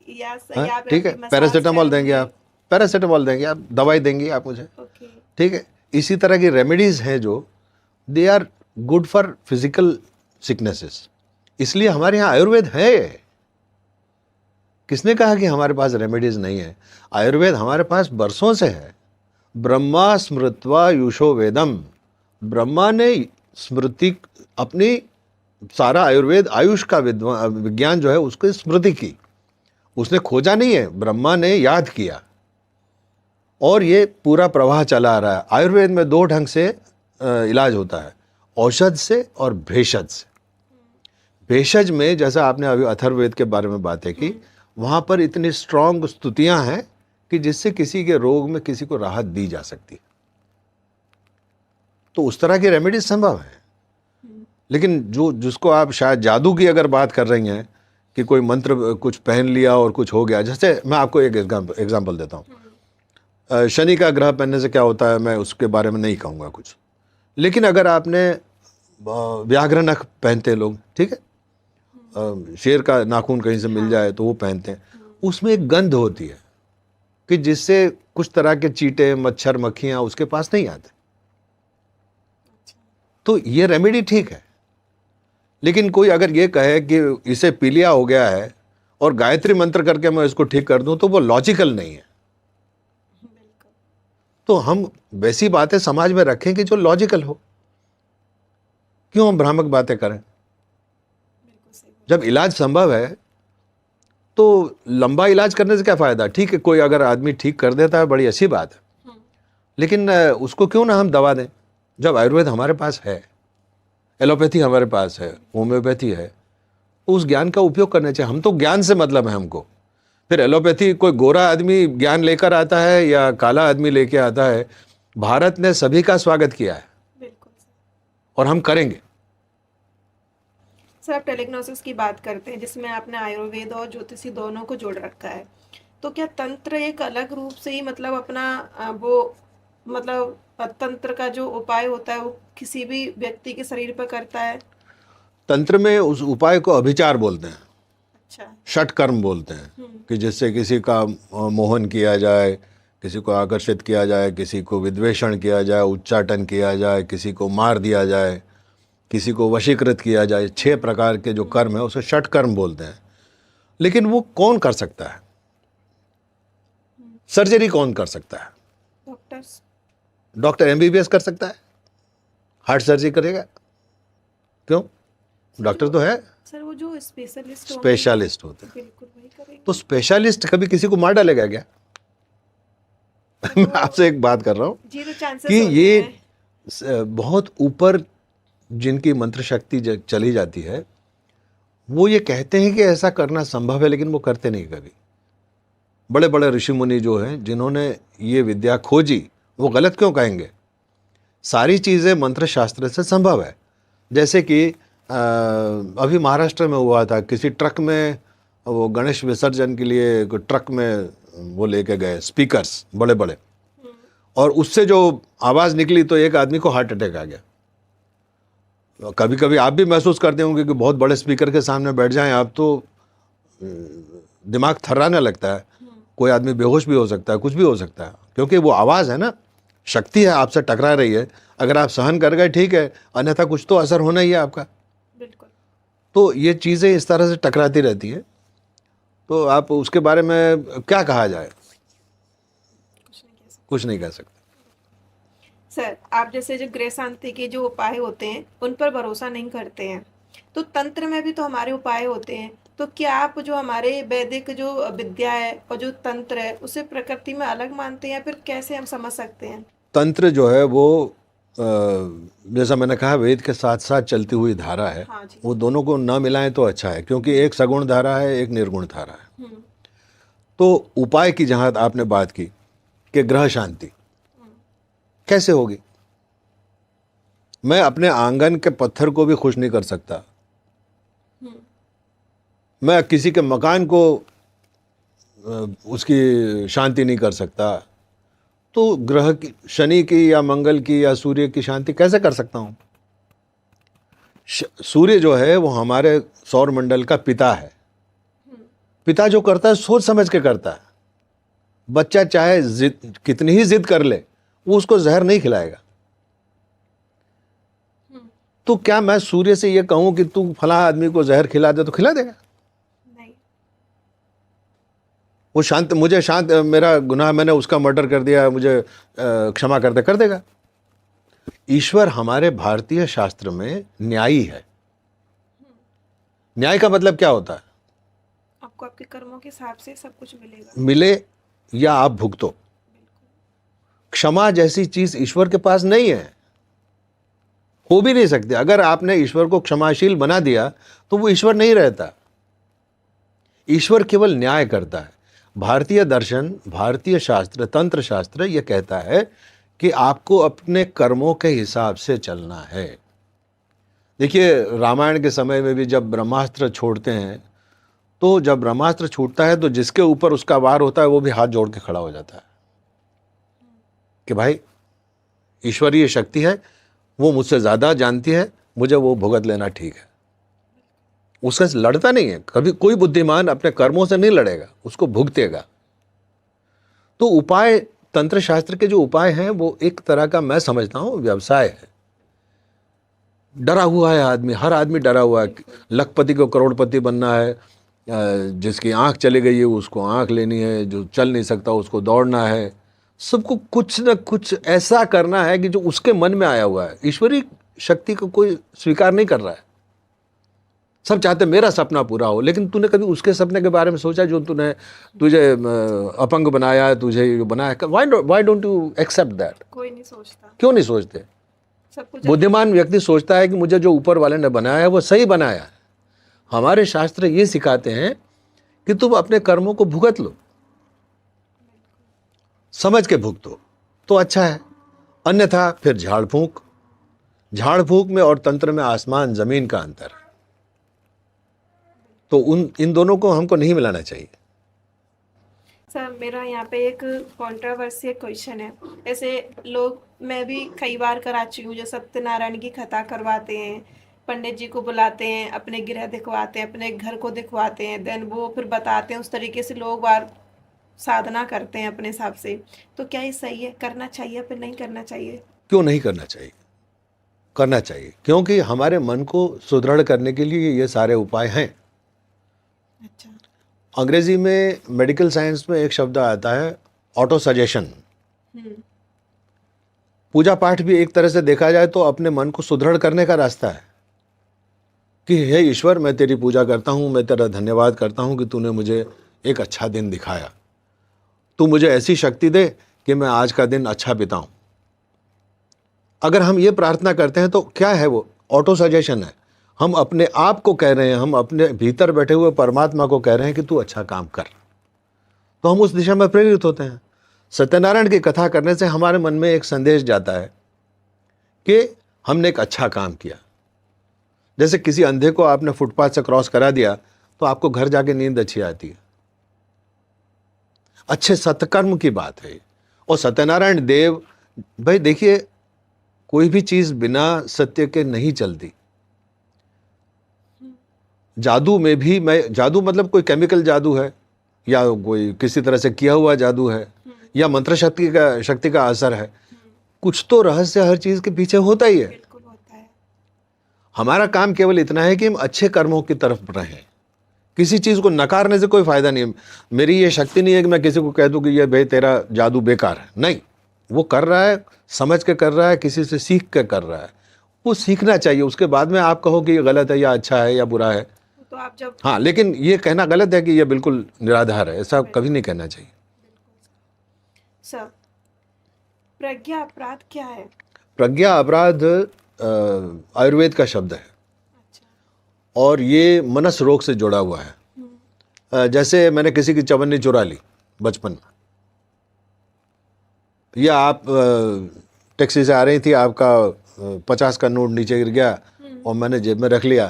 या सर हाँ, या ठीक है, फिर मसाज पैरासीटामोल देंगे करेंगे। आप, पैरासीटामोल देंगे आप, दवाई देंगी आप मुझे, ओके। ठीक है। इसी तरह की रेमेडीज हैं जो they are good for physical sicknesses, इसलिए हमारे यहाँ आयुर्वेद है। किसने कहा कि हमारे पास रेमेडीज नहीं है? आयुर्वेद हमारे पास बरसों से है। ब्रह्मा स्मृत्वा युषो वेदम, ब्रह्मा ने स्मृति अपनी, सारा आयुर्वेद आयुष का विज्ञान जो है उसकी स्मृति की, उसने खोजा नहीं है, ब्रह्मा ने याद किया, और ये पूरा प्रवाह चला आ रहा है। आयुर्वेद में दो ढंग से इलाज होता है, औषध से और भेषज से। भेषज में, जैसा आपने अभी अथर्ववेद के बारे में बातें की, वहाँ पर इतनी स्ट्रांग स्तुतियाँ हैं कि जिससे किसी के रोग में किसी को राहत दी जा सकती है। तो उस तरह की रेमेडीज संभव है। लेकिन जिसको आप शायद जादू की अगर बात कर रही हैं कि कोई मंत्र कुछ पहन लिया और कुछ हो गया, जैसे मैं आपको एक एग्जाम्पल देता हूँ। शनि का ग्रह पहनने से क्या होता है, मैं उसके बारे में नहीं कहूँगा कुछ, लेकिन अगर आपने व्याघ्र नख पहनते हैं लोग, ठीक है, शेर का नाखून कहीं से मिल जाए तो वो पहनते हैं, उसमें एक गंध होती है कि जिससे कुछ तरह के चींटे, मच्छर, मक्खियाँ उसके पास नहीं आते। तो ये रेमेडी ठीक है। लेकिन कोई अगर ये कहे कि इसे पीलिया हो गया है और गायत्री मंत्र करके मैं इसको ठीक कर दूं, तो वो लॉजिकल नहीं है। तो हम वैसी बातें समाज में रखें कि जो लॉजिकल हो। क्यों हम भ्रामक बातें करें? जब इलाज संभव है तो लंबा इलाज करने से क्या फायदा? ठीक है, कोई अगर आदमी ठीक कर देता है, बड़ी अच्छी बात है, लेकिन उसको क्यों ना हम दवा दें, जब आयुर्वेद हमारे पास है, एलोपैथी हमारे पास है, होम्योपैथी है। उस ज्ञान का उपयोग करना चाहिए। हम तो ज्ञान से मतलब है हमको। फिर एलोपैथी कोई गोरा आदमी ज्ञान लेकर आता है या काला आदमी लेके आता है, भारत ने सभी का स्वागत किया है, बिल्कुल और हम करेंगे। सर आप टेलिग्नोसिस की बात करते हैं जिसमें आपने आयुर्वेद और ज्योतिषी दोनों को जोड़ रखा है, तो क्या तंत्र एक अलग रूप से ही मतलब अपना वो मतलब तंत्र का जो उपाय होता है वो किसी भी व्यक्ति के शरीर पर करता है? तंत्र में उस उपाय को अभिचार बोलते हैं, अच्छा। षटकर्म बोलते हैं, कि जिससे किसी का मोहन किया जाए, किसी को आकर्षित किया जाए, किसी को विद्वेषण किया जाए, उच्चाटन किया जाए, किसी को मार दिया जाए, किसी को वशीकृत किया जाए। 6 प्रकार के जो कर्म है उसे षटकर्म बोलते हैं। लेकिन वो कौन कर सकता है? सर्जरी कौन कर सकता है? डॉक्टर्स। डॉक्टर एमबीबीएस कर सकता है, हार्ट सर्जरी करेगा? क्यों? डॉक्टर तो है, सर वो जो स्पेशलिस्ट स्पेशलिस्ट होते हैं। बिल्कुल वही करेंगे। तो स्पेशलिस्ट कभी किसी को मार डालेगा क्या? मैं आपसे एक बात कर रहा हूँ जीरो चांसेस कि होते ये हैं। बहुत ऊपर जिनकी मंत्र शक्ति चली जाती है, वो ये कहते हैं कि ऐसा करना संभव है, लेकिन वो करते नहीं कभी। बड़े बड़े ऋषि मुनि जो हैं, जिन्होंने ये विद्या खोजी, वो गलत क्यों कहेंगे? सारी चीज़ें मंत्र शास्त्र से संभव है। जैसे कि अभी महाराष्ट्र में हुआ था, किसी ट्रक में वो गणेश विसर्जन के लिए ट्रक में वो लेके गए स्पीकर्स बड़े बड़े, और उससे जो आवाज़ निकली तो एक आदमी को हार्ट अटैक आ गया। कभी कभी आप भी महसूस करते होंगे कि बहुत बड़े स्पीकर के सामने बैठ जाएं आप तो दिमाग थर्राने लगता है, कोई आदमी बेहोश भी हो सकता है, कुछ भी हो सकता है, क्योंकि वो आवाज़ है ना, शक्ति है, आपसे टकरा रही है। अगर आप सहन कर गए ठीक है, अन्यथा कुछ तो असर होना ही है आपका। बिल्कुल। तो ये चीज़ें इस तरह से टकराती रहती है। तो आप उसके बारे में क्या कहा जाए? कुछ नहीं कह सकते। सर आप जैसे जो गृह शांति के जो उपाय होते हैं उन पर भरोसा नहीं करते हैं, तो तंत्र में भी तो हमारे उपाय होते हैं, तो क्या आप जो हमारे वैदिक जो विद्या है और जो तंत्र है उसे प्रकृति में अलग मानते हैं, या फिर कैसे हम समझ सकते हैं? तंत्र जो है वो जैसा मैंने कहा, वेद के साथ साथ चलती हुई धारा है। हाँ जी। वो दोनों को न मिलाएं तो अच्छा है, क्योंकि एक सगुण धारा है, एक निर्गुण धारा है। तो उपाय की जहाँ आपने बात की कि ग्रह शांति कैसे होगी, मैं अपने आंगन के पत्थर को भी खुश नहीं कर सकता, मैं किसी के मकान को उसकी शांति नहीं कर सकता, तो ग्रह की, शनि की या मंगल की या सूर्य की शांति कैसे कर सकता हूँ? सूर्य जो है वो हमारे सौर मंडल का पिता है। पिता जो करता है सोच समझ के करता है। बच्चा चाहे कितनी ही जिद कर ले, वो उसको जहर नहीं खिलाएगा। तो क्या मैं सूर्य से ये कहूं कि तू फला आदमी को जहर खिला दे, तो खिला देगा? नहीं। वो शांत, मुझे शांत, मेरा गुनाह, मैंने उसका मर्डर कर दिया, मुझे क्षमा कर देगा? ईश्वर हमारे भारतीय शास्त्र में न्यायी है। न्याय का मतलब क्या होता है? आपको आपके कर्मों के हिसाब से सब कुछ मिलेगा, मिले या आप भुगतो। क्षमा जैसी चीज ईश्वर के पास नहीं है, हो भी नहीं सकती। अगर आपने ईश्वर को क्षमाशील बना दिया तो वो ईश्वर नहीं रहता। ईश्वर केवल न्याय करता है। भारतीय दर्शन, भारतीय शास्त्र, तंत्र शास्त्र यह कहता है कि आपको अपने कर्मों के हिसाब से चलना है। देखिए, रामायण के समय में भी जब ब्रह्मास्त्र छोड़ते हैं, तो जब ब्रह्मास्त्र छूटता है तो जिसके ऊपर उसका वार होता है वो भी हाथ जोड़ के खड़ा हो जाता है कि भाई ईश्वरीय शक्ति है, वो मुझसे ज़्यादा जानती है, मुझे वो भुगत लेना ठीक है। उससे लड़ता नहीं है। कभी कोई बुद्धिमान अपने कर्मों से नहीं लड़ेगा, उसको भुगतेगा। तो उपाय, तंत्र शास्त्र के जो उपाय हैं वो एक तरह का, मैं समझता हूँ, व्यवसाय है। डरा हुआ है आदमी, हर आदमी डरा हुआ है। लखपति को करोड़पति बनना है, जिसकी आंख चली गई है उसको आंख लेनी है, जो चल नहीं सकता उसको दौड़ना है। सबको कुछ न कुछ ऐसा करना है कि जो उसके मन में आया हुआ है। ईश्वरीय शक्ति को कोई स्वीकार नहीं कर रहा है। सब चाहते मेरा सपना पूरा हो, लेकिन तूने कभी उसके सपने के बारे में सोचा जो तुझे अपंग बनाया है, तुझे बनाया? Why don't you accept that? कोई नहीं सोचता। क्यों नहीं सोचते? सब कुछ बुद्धिमान व्यक्ति सोचता है कि मुझे जो ऊपर वाले ने बनाया है वो सही बनाया है। हमारे शास्त्र ये सिखाते हैं कि तुम अपने कर्मों को भुगत लो, समझ के भुगतो तो अच्छा है, अन्यथा फिर झाड़ फूंक में और तंत्र में आसमान जमीन का अंतर है। तो इन दोनों को हमको नहीं मिलाना चाहिए। सर, मेरा यहाँ पे एक कंट्रोवर्शियल क्वेश्चन है। ऐसे लोग, मैं भी कई बार करा चुकी हूँ, जो सत्यनारायण की कथा करवाते हैं, पंडित जी को बुलाते हैं, अपने गृह दिखवाते हैं, अपने घर को दिखवाते हैं, देन वो फिर बताते हैं। उस तरीके से लोग बार साधना करते हैं अपने हिसाब से। तो क्या ये सही है? करना चाहिए फिर नहीं करना चाहिए? क्यों नहीं करना चाहिए? करना चाहिए, क्योंकि हमारे मन को सुदृढ़ करने के लिए ये सारे उपाय हैं। अच्छा। अंग्रेजी में मेडिकल साइंस में एक शब्द आता है ऑटो सजेशन। पूजा पाठ भी एक तरह से देखा जाए तो अपने मन को सुदृढ़ करने का रास्ता है कि हे ईश्वर, मैं तेरी पूजा करता हूँ, मैं तेरा धन्यवाद करता हूँ कि तूने मुझे एक अच्छा दिन दिखाया। तू मुझे ऐसी शक्ति दे कि मैं आज का दिन अच्छा बिताऊं। अगर हम ये प्रार्थना करते हैं तो क्या है? वो ऑटो सजेशन है। हम अपने आप को कह रहे हैं, हम अपने भीतर बैठे हुए परमात्मा को कह रहे हैं कि तू अच्छा काम कर, तो हम उस दिशा में प्रेरित होते हैं। सत्यनारायण की कथा करने से हमारे मन में एक संदेश जाता है कि हमने एक अच्छा काम किया। जैसे किसी अंधे को आपने फुटपाथ से क्रॉस करा दिया तो आपको घर जाके नींद अच्छी आती है। अच्छे सत्कर्म की बात है। और सत्यनारायण देव, भाई देखिए, कोई भी चीज बिना सत्य के नहीं चलती। जादू में भी, मैं जादू मतलब कोई केमिकल जादू है या कोई किसी तरह से किया हुआ जादू है या मंत्र शक्ति का असर है, कुछ तो रहस्य हर चीज के पीछे होता ही है। बिल्कुल होता है। हमारा काम केवल इतना है कि हम अच्छे कर्मों की तरफ रहें। किसी चीज को नकारने से कोई फायदा नहीं है। मेरी ये शक्ति नहीं है कि मैं किसी को कह दूं कि ये भाई तेरा जादू बेकार है। नहीं, वो कर रहा है, समझ के कर रहा है, किसी से सीख के कर रहा है। वो सीखना चाहिए, उसके बाद में आप कहो कि ये गलत है या अच्छा है या बुरा है। तो आप जब, हाँ, लेकिन ये कहना गलत है कि ये बिल्कुल निराधार है, ऐसा कभी नहीं कहना चाहिए। सर, प्रज्ञा अपराध क्या है? प्रज्ञा अपराध आयुर्वेद का शब्द है अच्छा। और ये मनस रोग से जुड़ा हुआ है। जैसे मैंने किसी की चवन्नी चुरा ली बचपन में, या आप टैक्सी से आ रही थी, आपका 50 का नोट नीचे गिर गया और मैंने जेब में रख लिया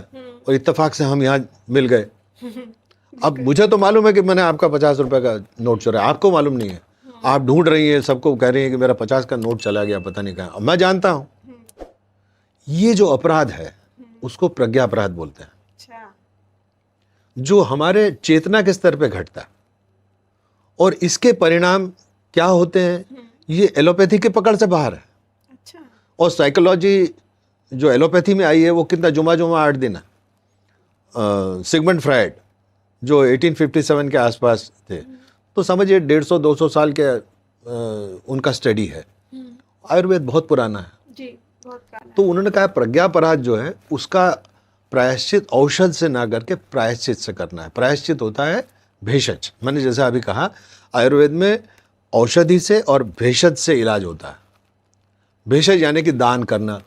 और इत्तेफाक से हम यहाँ मिल गए। अब मुझे तो मालूम है कि मैंने आपका 50 रुपए का नोट चुराया, आपको मालूम नहीं है। आप ढूंढ रही हैं, सबको कह रही हैं कि मेरा 50 का नोट चला गया, पता नहीं कहाँ। मैं जानता हूँ ये जो अपराध है उसको प्रज्ञा अपराध बोलते हैं, अच्छा, जो हमारे चेतना के स्तर पे घटता है। और इसके परिणाम क्या होते हैं, ये एलोपैथी के पकड़ से बाहर है। अच्छा, और साइकोलॉजी जो एलोपैथी में आई है वो कितना जुमा 8 दिन है। सिगमंड फ्रायड जो 1857 के आसपास थे, तो समझिए 150-200 साल के उनका स्टडी है। आयुर्वेद बहुत पुराना है जी, बहुत पुराना। तो उन्होंने कहा प्रज्ञापराध जो है उसका प्रायश्चित औषध से ना करके प्रायश्चित से करना है। प्रायश्चित होता है भेषज, मैंने जैसा अभी कहा आयुर्वेद में औषधि से और भेषज से इलाज होता है। भेषज यानी कि दान करना।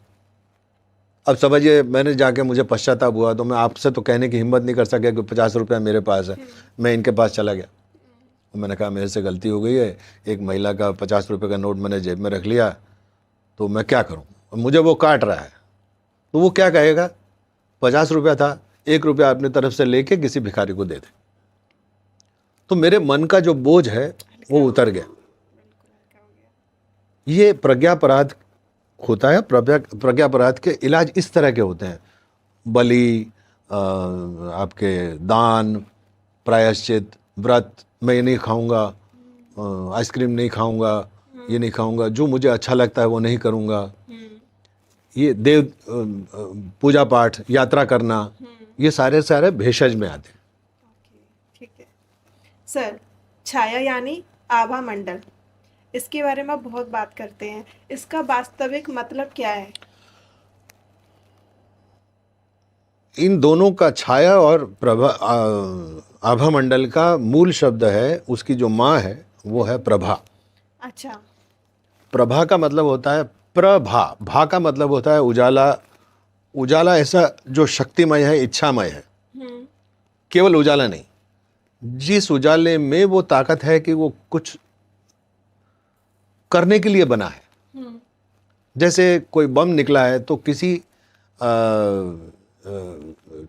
अब समझिए मैंने जाके मुझे पश्चाताप हुआ तो मैं आपसे तो कहने की हिम्मत नहीं कर सका कि 50 रुपया मेरे पास है, मैं इनके पास चला गया और मैंने कहा मेरे से गलती हो गई है, एक महिला का 50 रुपये का नोट मैंने जेब में रख लिया, तो मैं क्या करूं, मुझे वो काट रहा है। तो वो क्या कहेगा, 50 रुपया था, 1 रुपया अपनी तरफ से लेके किसी भिखारी को दे दे। तो मेरे मन का जो बोझ है वो उतर गया। ये प्रज्ञापराध होता है। प्रज्ञापराध के इलाज इस तरह के होते हैं, बलि, आपके दान, प्रायश्चित, व्रत, मैं ये नहीं खाऊंगा, आइसक्रीम नहीं खाऊंगा, ये नहीं खाऊंगा, जो मुझे अच्छा लगता है वो नहीं करूंगा, ये देव पूजा पाठ, यात्रा करना, ये सारे भेषज में आते हैं। ठीक है सर। छाया यानी आभा मंडल, इसके बारे में बहुत बात करते हैं, इसका वास्तविक मतलब क्या है? इन दोनों का, छाया और प्रभा, आभा मंडल का मूल शब्द है, उसकी जो माँ है वो है प्रभा। अच्छा, प्रभा का मतलब होता है प्रभा, भा का मतलब होता है उजाला। उजाला ऐसा जो शक्तिमय है, इच्छामय है, केवल उजाला नहीं, जिस उजाले में वो ताकत है कि वो कुछ करने के लिए बना है। जैसे कोई बम निकला है तो किसी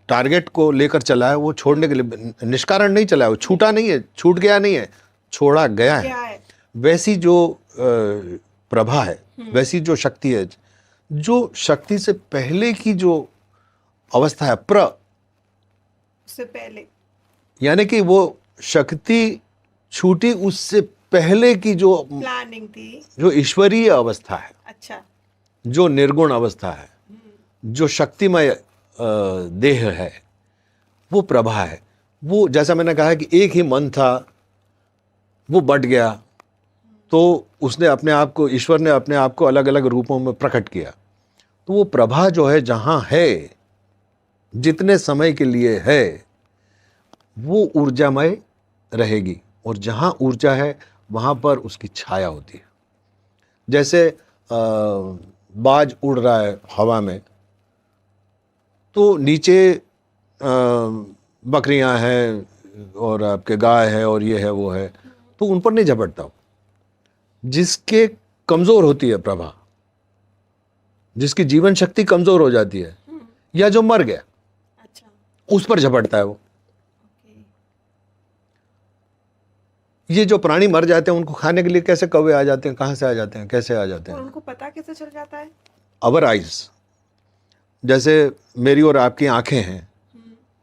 टारगेट को लेकर चला है, वो छोड़ने के लिए, निष्कारण नहीं चला है, वो छूटा नहीं है, छूट गया नहीं है, छोड़ा गया है। वैसी जो प्रभा है, वैसी जो शक्ति है, जो शक्ति से पहले की जो अवस्था है, उससे पहले, यानी कि वो शक्ति छूटी उससे पहले की जो प्लानिंग थी, जो ईश्वरीय अवस्था है, अच्छा, जो निर्गुण अवस्था है, जो शक्तिमय देह है, वो प्रभा है। वो जैसा मैंने कहा कि एक ही मन था, वो बट गया, तो उसने अपने आप को, ईश्वर ने अपने आप को अलग अलग रूपों में प्रकट किया। तो वो प्रभा जो है, जहाँ है, जितने समय के लिए है, वो ऊर्जामय रहेगी, और जहाँ ऊर्जा है वहाँ पर उसकी छाया होती है। जैसे बाज उड़ रहा है हवा में, तो नीचे बकरियां हैं और आपके गाय है और ये है वो है, तो उन पर नहीं झपटता। जिसके कमज़ोर होती है प्रभा, जिसकी जीवन शक्ति कमज़ोर हो जाती है, या जो मर गया, अच्छा, उस पर झपटता है वो। ये जो प्राणी मर जाते हैं उनको खाने के लिए कैसे कौवे आ जाते हैं, कहाँ से आ जाते हैं, कैसे आ जाते हैं? और उनको पता कैसे चल जाता है? अवर आइज, जैसे मेरी और आपकी आंखें हैं,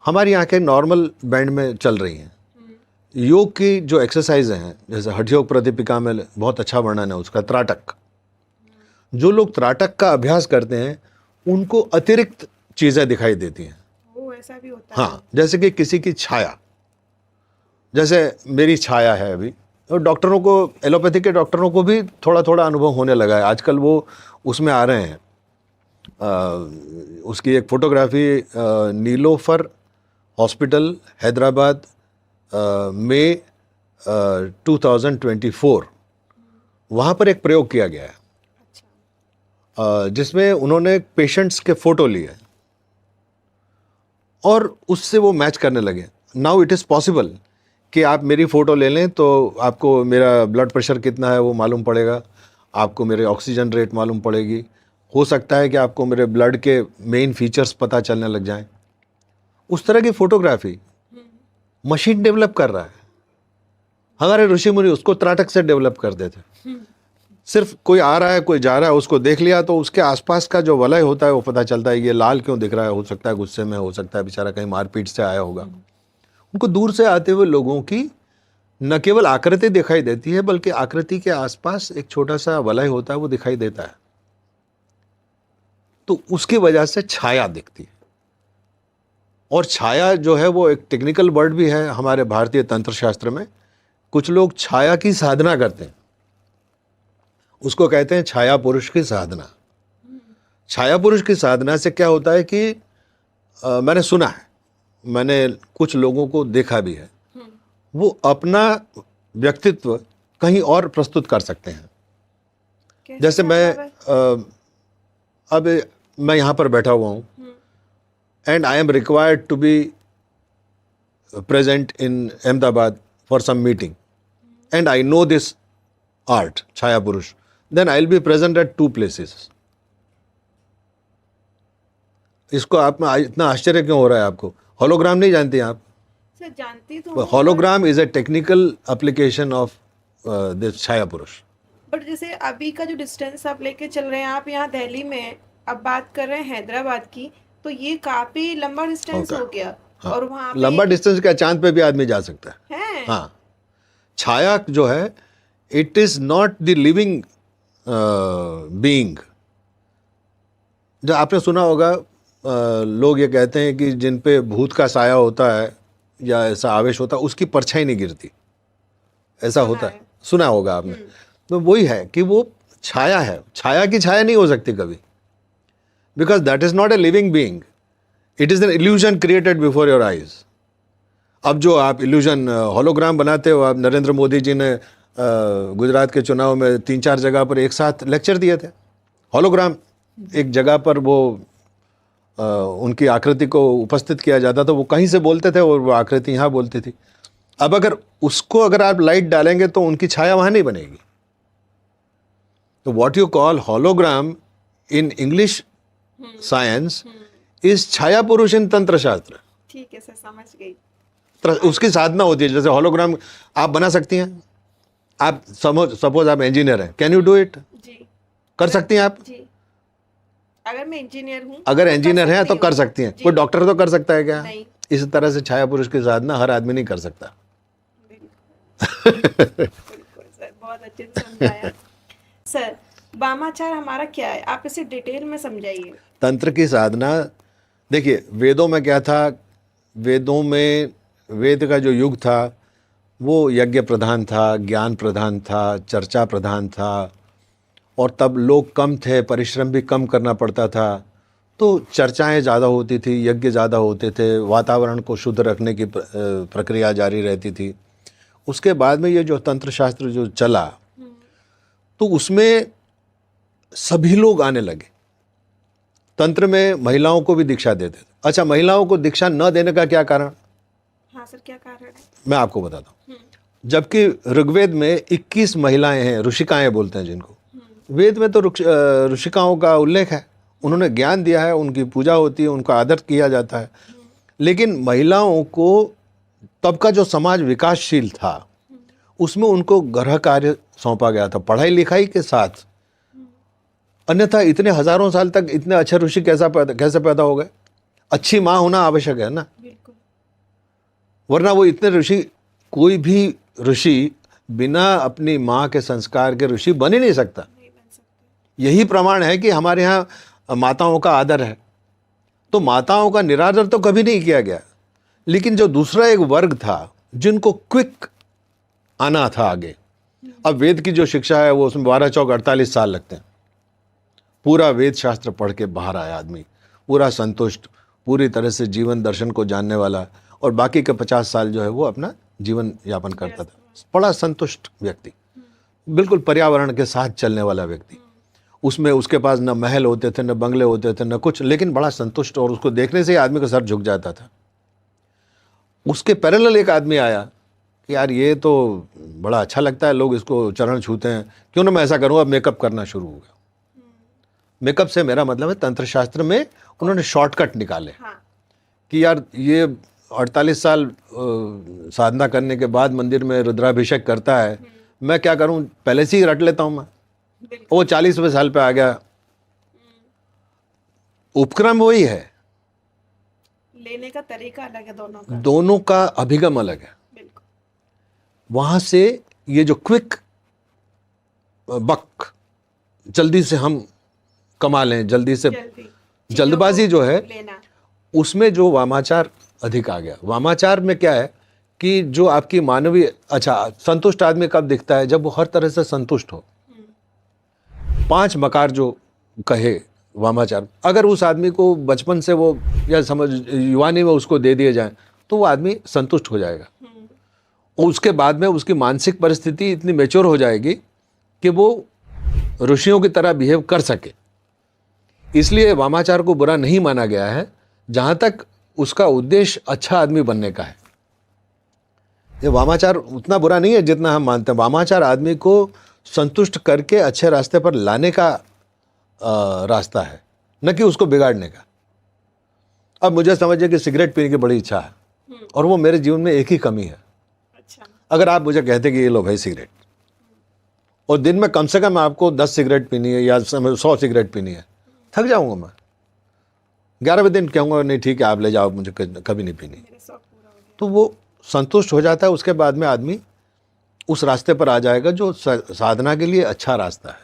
हमारी आंखें नॉर्मल बैंड में चल रही हैं। योग की जो एक्सरसाइज हैं, जैसे हठ योग प्रदीपिका में बहुत अच्छा वर्णन है उसका, त्राटक। जो लोग त्राटक का अभ्यास करते हैं उनको अतिरिक्त चीज़ें दिखाई देती हैं। वो ऐसा भी होता है? हाँ, जैसे कि किसी की छाया, जैसे मेरी छाया है अभी, और डॉक्टरों को, एलोपैथी के डॉक्टरों को भी थोड़ा थोड़ा अनुभव होने लगा है आजकल, वो उसमें आ रहे हैं। उसकी एक फोटोग्राफी नीलोफर हॉस्पिटल हैदराबाद में 2024, वहाँ पर एक प्रयोग किया गया है, जिसमें उन्होंने पेशेंट्स के फ़ोटो लिए और उससे वो मैच करने लगे। नाउ इट इज़ पॉसिबल कि आप मेरी फ़ोटो ले लें तो आपको मेरा ब्लड प्रेशर कितना है वो मालूम पड़ेगा, आपको मेरे ऑक्सीजन रेट मालूम पड़ेगी, हो सकता है कि आपको मेरे ब्लड के मेन फीचर्स पता चलने लग जाएं। उस तरह की फोटोग्राफी मशीन डेवलप कर रहा है। हमारे ऋषि मुनि उसको त्राटक से डेवलप कर देते। सिर्फ कोई आ रहा है, कोई जा रहा है, उसको देख लिया तो उसके आसपास का जो वलय होता है वो पता चलता है। ये लाल क्यों दिख रहा है, हो सकता है गुस्से में, हो सकता है बेचारा कहीं मारपीट से आया होगा। उनको दूर से आते हुए लोगों की न केवल आकृति दिखाई देती है, बल्कि आकृति के आसपास एक छोटा सा वलय होता है, वो दिखाई देता है। तो उसकी वजह से छाया दिखती है। और छाया जो है वो एक टेक्निकल वर्ड भी है हमारे भारतीय तंत्र शास्त्र में। कुछ लोग छाया की साधना करते हैं, उसको कहते हैं छाया पुरुष की साधना। छाया पुरुष की साधना से क्या होता है कि मैंने सुना है, मैंने कुछ लोगों को देखा भी है, वो अपना व्यक्तित्व कहीं और प्रस्तुत कर सकते हैं। जैसे अब मैं यहाँ पर बैठा हुआ हूँ and I am required to be present in Ahmedabad for some meeting and I know this art छाया पुरुष, then I'll be present at two places. इसको आप में इतना आश्चर्य क्यों हो रहा है आपको? होलोग्राम नहीं जानती आप? सर जानती तो हूँ, hologram is a technical application of this छाया पुरुष। बट जैसे अभी का जो डिस्टेंस आप लेके चल रहे हैं, आप यहाँ दिल्ली में अब बात कर रहे हैं हैदराबाद की, तो ये काफी लंबा डिस्टेंस हो गया। हाँ, और वहाँ पे लंबा डिस्टेंस क्या, चांद पे भी आदमी जा सकता है। हाँ, छाया जो है it is not the living being. जो आपने सुना होगा, लोग ये कहते हैं कि जिन पे भूत का साया होता है या ऐसा आवेश होता है, उसकी परछाई नहीं गिरती, ऐसा होता है, सुना होगा आपने। तो वही है कि वो छाया है, छाया की छाया नहीं हो सकती कभी, because that is not a living being, it is an illusion created before your eyes. अब जो आप इल्यूजन होलोग्राम बनाते हो, आप नरेंद्र मोदी जी ने गुजरात के चुनाव में 3-4 जगह पर एक साथ लेक्चर दिए थे। होलोग्राम एक जगह पर वो उनकी आकृति को उपस्थित किया जाता था, वो कहीं से बोलते थे और वो आकृति यहाँ बोलती थी। अब अगर आप लाइट डालेंगे तो उनकी छाया वहाँ नहीं बनेगी। तो what you call hologram in English science is छाया पुरुष इन तंत्र शास्त्र। ठीक है सर, समझ गई। उसकी साधना होती है। जैसे होलोग्राम आप बना सकती हैं, आप सपोज आप इंजीनियर हैं, कैन यू डू इट? जी कर सकती हैं आप जी। अगर मैं इंजीनियर हूँ, अगर इंजीनियर हैं तो कर सकती हैं। कोई डॉक्टर तो कर सकता है क्या? नहीं। इस तरह से छाया पुरुष की साधना हर आदमी नहीं कर सकता। बिल्कुल सर, बहुत अच्छे से समझाया। सर, वामाचार हमारा क्या है, आप इसे डिटेल में समझाइए। तंत्र की साधना, देखिए वेदों में क्या था, वेदों में वेद का जो युग था वो यज्ञ प्रधान था, ज्ञान प्रधान था, चर्चा प्रधान था, और तब लोग कम थे, परिश्रम भी कम करना पड़ता था, तो चर्चाएं ज़्यादा होती थी, यज्ञ ज़्यादा होते थे, वातावरण को शुद्ध रखने की प्रक्रिया जारी रहती थी। उसके बाद में ये जो तंत्र शास्त्र जो चला, तो उसमें सभी लोग आने लगे। तंत्र में महिलाओं को भी दीक्षा देते थे। अच्छा, महिलाओं को दीक्षा न देने का क्या कारण? हाँ सर, क्या कारण है? मैं आपको बताता हूँ। जबकि ऋग्वेद में 21 महिलाएं हैं, ऋषिकाएं बोलते हैं जिनको। वेद में तो ऋषिकाओं का उल्लेख है, उन्होंने ज्ञान दिया है, उनकी पूजा होती है, उनका आदर किया जाता है। लेकिन महिलाओं को तब का जो समाज विकासशील था उसमें उनको गृह कार्य सौंपा गया था, पढ़ाई लिखाई के साथ। अन्यथा इतने हजारों साल तक इतने अच्छे ऋषि कैसे पैदा हो गए? अच्छी माँ होना आवश्यक है ना, वरना वो इतने ऋषि, कोई भी ऋषि बिना अपनी माँ के संस्कार के ऋषि बन ही नहीं सकता। यही प्रमाण है कि हमारे यहाँ माताओं का आदर है। तो माताओं का निरादर तो कभी नहीं किया गया। लेकिन जो दूसरा एक वर्ग था जिनको क्विक आना था आगे, अब वेद की जो शिक्षा है वो उसमें 12 चौक 48 साल लगते हैं। पूरा वेद शास्त्र पढ़ के बाहर आया आदमी, पूरा संतुष्ट, पूरी तरह से जीवन दर्शन को जानने वाला, और बाकी के 50 साल जो है वो अपना जीवन यापन करता था। बड़ा संतुष्ट व्यक्ति, बिल्कुल पर्यावरण के साथ चलने वाला व्यक्ति। उसमें उसके पास न महल होते थे, न बंगले होते थे, न कुछ, लेकिन बड़ा संतुष्ट, और उसको देखने से ही आदमी का सर झुक जाता था। उसके पैरेलल एक आदमी आया कि यार ये तो बड़ा अच्छा लगता है, लोग इसको चरण छूते हैं, क्यों ना मैं ऐसा करूँ। अब मेकअप करना शुरू हो गया। मेकअप से मेरा मतलब है तंत्र शास्त्र में उन्होंने शॉर्टकट निकाले हाँ कि यार ये 48 साल साधना करने के बाद मंदिर में रुद्राभिषेक करता है, मैं क्या करूं, पहले से ही रट लेता हूं मैं, बिल्कुल। वो 40वें साल पे आ गया। उपक्रम वही है, लेने का तरीका अलग है दोनों का। दोनों का अभिगम अलग है। बिल्कुल। वहां से ये जो क्विक बक, जल्दी से हम कमा लें, जल्दी से जल्दी जल्दबाजी जो है, लेना। उसमें जो वामाचार अधिक आ गया। वामाचार में क्या है कि जो आपकी मानवीय, अच्छा संतुष्ट आदमी कब दिखता है, जब वो हर तरह से संतुष्ट हो। 5 मकार जो कहे वामाचार, अगर उस आदमी को बचपन से वो या समझ युवानी में उसको दे दिए जाए तो वो आदमी संतुष्ट हो जाएगा। और उसके बाद में उसकी मानसिक परिस्थिति इतनी मैच्योर हो जाएगी कि वो ऋषियों की तरह बिहेव कर सके। इसलिए वामाचार को बुरा नहीं माना गया है, जहाँ तक उसका उद्देश्य अच्छा आदमी बनने का है। ये वामाचार उतना बुरा नहीं है जितना हम मानते हैं। वामाचार आदमी को संतुष्ट करके अच्छे रास्ते पर लाने का रास्ता है, न कि उसको बिगाड़ने का। अब मुझे समझिए कि सिगरेट पीने की बड़ी इच्छा है और वो मेरे जीवन में एक ही कमी है। अच्छा। अगर आप मुझे कहते कि ये लो भाई सिगरेट, और दिन में कम से कम आपको 10 सिगरेट पीनी है या 100 सिगरेट पीनी है, थक जाऊंगा मैं। 11वें दिन कहूँगा नहीं ठीक है आप ले जाओ, मुझे कभी नहीं पीनी। मेरा शौक पूरा हो गया। तो वो संतुष्ट हो जाता है। उसके बाद में आदमी उस रास्ते पर आ जाएगा जो साधना के लिए अच्छा रास्ता है।